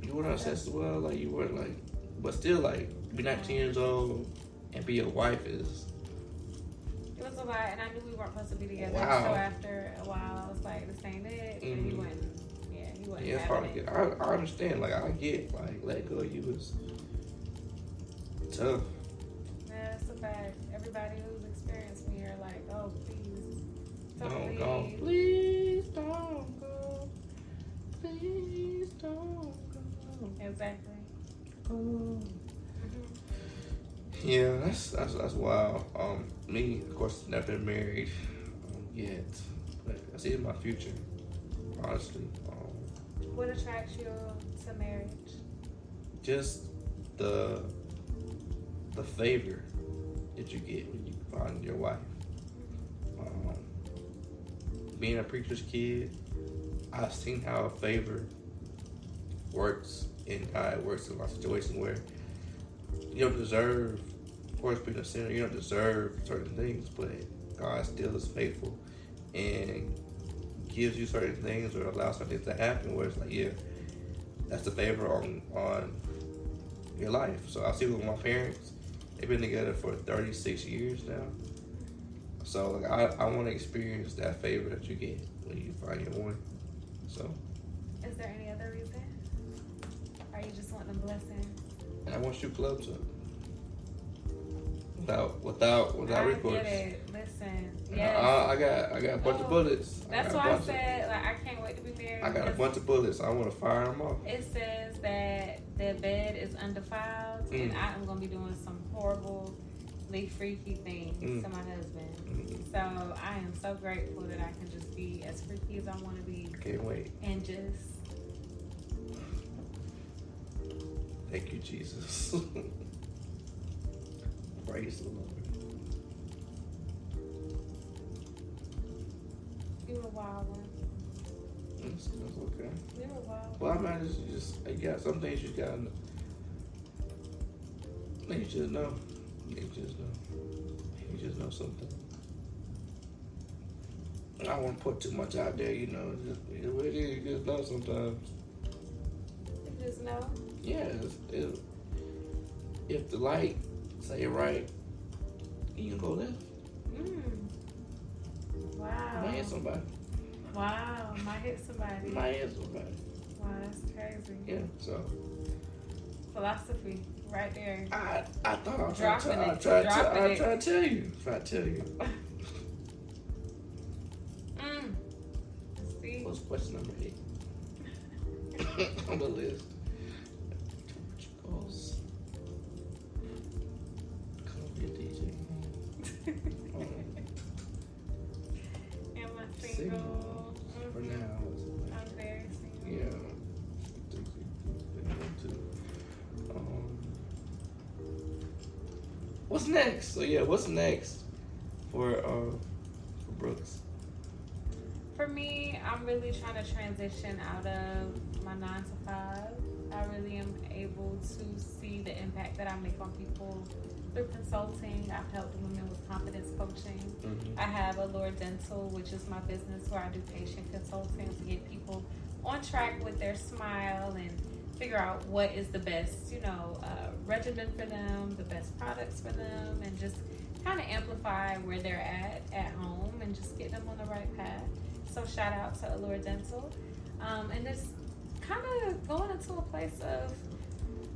You weren't obsessed as well, like you weren't like, but still like, be 19 years old and be a wife is. It was a lot and I knew we weren't supposed to be together. Wow. So after a while I was like, this ain't it. And he wasn't, he wasn't Yeah, it's hard to get. I understand. Like I get, like let go of you is tough. Yeah, it's a fact. Everybody who's experienced me are like, oh, please, don't leave. Go. Please don't go. Please don't go. Exactly. Oh. Mhm. Yeah, that's wild. Me, of course, never been married yet, but I see it in my future. Honestly, What attracts you to marriage? just the favor that you get when you find your wife. Being a preacher's kid, I've seen how a favor works and how it works in my situation where you don't deserve, of course, being a sinner, you don't deserve certain things, but God still is faithful and gives you certain things or allows certain things to happen where it's like, yeah, that's the favor on your life. So I see with my parents, they've been together for 36 years now. So like I want to experience that favor that you get when you find your one. So. Is there any other reason? Or you just want the blessing? And I want to shoot clubs up. Without recourse. I get it. Listen. And Yes. I got a bunch of bullets. That's why I said, like, I can't wait to be married. I got a bunch of bullets. I want to fire them off. It says that the bed is undefiled, and I am going to be doing some horribly freaky things to my husband. So I am so grateful that I can just be as freaky as I want to be. Can't wait. And just. Thank you, Jesus. Praise the Lord. You a wild one. That's okay. You a wild Well, one. I mean, you got some things you got. You just know. You just know something. I don't want to put too much out there, you know. You just know sometimes. You just know. Yeah, if the light say right, you can go left. Wow. Might hit somebody. Wow. Might hit somebody. Might hit somebody. Wow, that's crazy. Yeah, so. Philosophy, right there. I thought I was Dropping trying it. to tell you. Try to tell you. See? What's question number 8 on the list? Goals. Come be a DJ. Am I single? For now. I'm very single. Yeah. What's next? So yeah, what's next for Brookes? For me, I'm really trying to transition out of my 9 to 5. I really am able to see the impact that I make on people through consulting. I've helped women with confidence coaching. Mm-hmm. I have Allure Dental, which is my business where I do patient consulting to get people on track with their smile and figure out what is the best, regimen for them, the best products for them, and just kind of amplify where they're at home and just get them on the right path. So shout out to Allure Dental. And just kind of going into a place of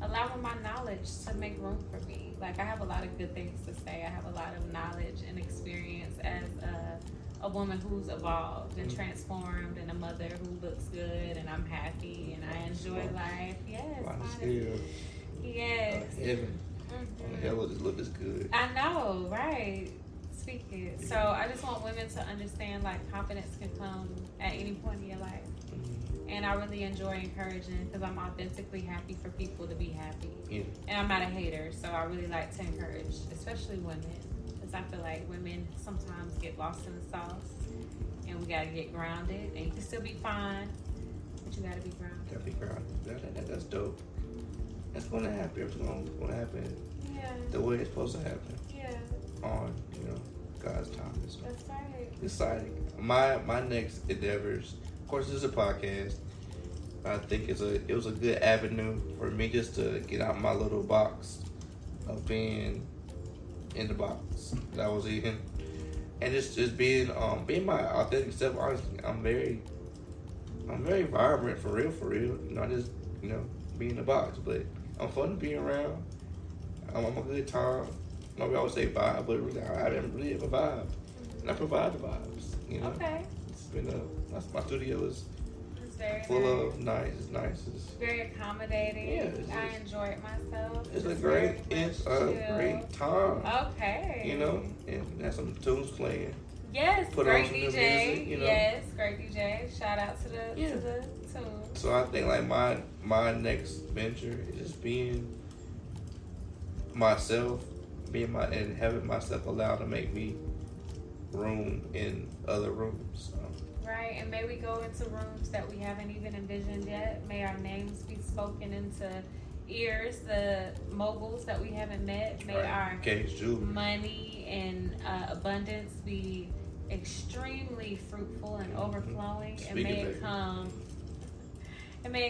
allowing my knowledge to make room for me. Like, I have a lot of good things to say. I have a lot of knowledge and experience as a woman who's evolved and transformed, and a mother who looks good, and I'm happy and I enjoy life. Yes, yes. Heaven. Hell, will just look as good. I know, right? Speak it. So I just want women to understand, like, confidence can come at any point in your life. And I really enjoy encouraging because I'm authentically happy for people to be happy. Yeah. And I'm not a hater, so I really like to encourage, especially women. Because I feel like women sometimes get lost in the sauce. And we got to get grounded. And you can still be fine, but you got to be grounded. Gotta be grounded. That's dope. That's going to happen. It's going to happen the way it's supposed to happen. Yeah. On, God's time. So that's right. Exciting. My next endeavors, of course, this is a podcast. I think it was a good avenue for me just to get out my little box of being in the box that I was in, and just being my authentic self. Honestly, I'm very vibrant for real. I just be in the box, but I'm fun to be around. I'm a good time. Nobody always say vibe, but really, I really have a vibe, and I provide the vibes. Okay. It's been my studio is very full of nice. It's very accommodating. Yeah, I enjoy it myself. It's a great time. Okay. And have some tunes playing. Yes, Put great on some DJ. music, Yes, great DJ. Shout out to the tune. So I think like my next venture is just being myself, and having myself allowed to make me room in other rooms. Right, and may we go into rooms that we haven't even envisioned yet. May our names be spoken into ears, the moguls that we haven't met. May our money and abundance be extremely fruitful and overflowing. And may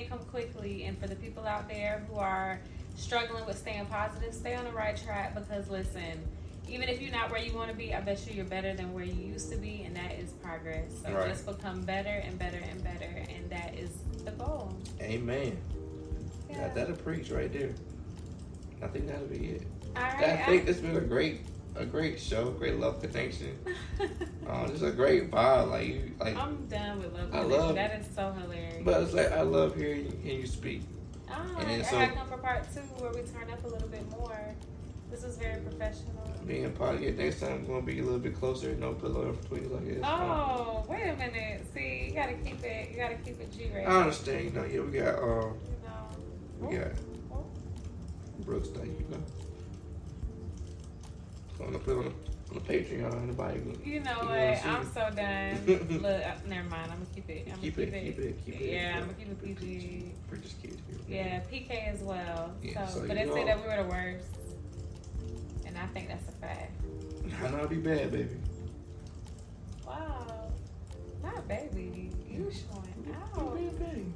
it come quickly. And for the people out there who are struggling with staying positive, stay on the right track, because listen, even if you're not where you want to be, I bet you're better than where you used to be, and that is progress. So just become better and better and better, and that is the goal. Amen. Yeah. That'll preach right there. I think that'll be it. All right, I think it's been a great show, great love connection. Just a great vibe. I'm done with love connection. That is so hilarious. But it's like I love hearing you speak. And so I come for part 2 where we turn up a little bit more. This was very professional. Being next time we're gonna be a little bit closer, no pillow in between us, I guess. Oh, wait a minute. See, you gotta keep it G-rated. I understand, we got got Brookes, on the Patreon, anybody. You know what? I'm so done. Look, never mind. I'm gonna keep it. Keep it. Yeah, I'm gonna keep it PG. Preacher's kids. Yeah, PK as well. Yeah, so but they say that we were the worst, and I think that's a fact. I know it'd be bad, baby. Wow, not baby. You showing out. Baby.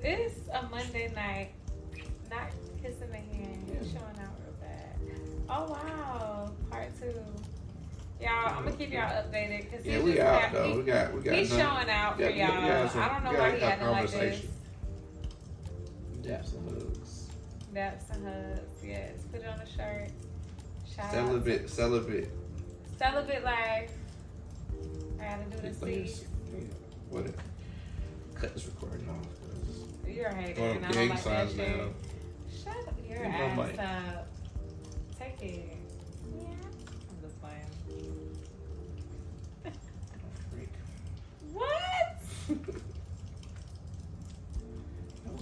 It's a Monday night. Not kissing the hand. Yeah. You showing out real bad. Oh wow, part 2. Y'all, I'm gonna keep y'all updated because we out though. We got. He's showing out for y'all. I don't know why he acting like this. Daps and hugs. Daps and hugs. Yes, put it on a shirt. Celibate life. I gotta do the C. What? Cut this recording off. You're a hater, and I don't like that shit. Now. Shut your ass up. Take it. Yeah. I'm just playing. What?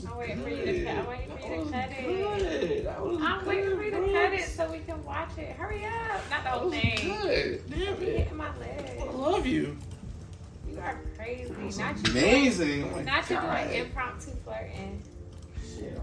I'm waiting for you to cut. I'm waiting for you to cut it. I'm waiting for you to cut it so we can watch it. Hurry up. Not the whole thing. Good. Damn it. Hitting my leg. I love you. You You are crazy. That's Not you amazing. doing, Oh my not you God. doing impromptu flirting. Shit,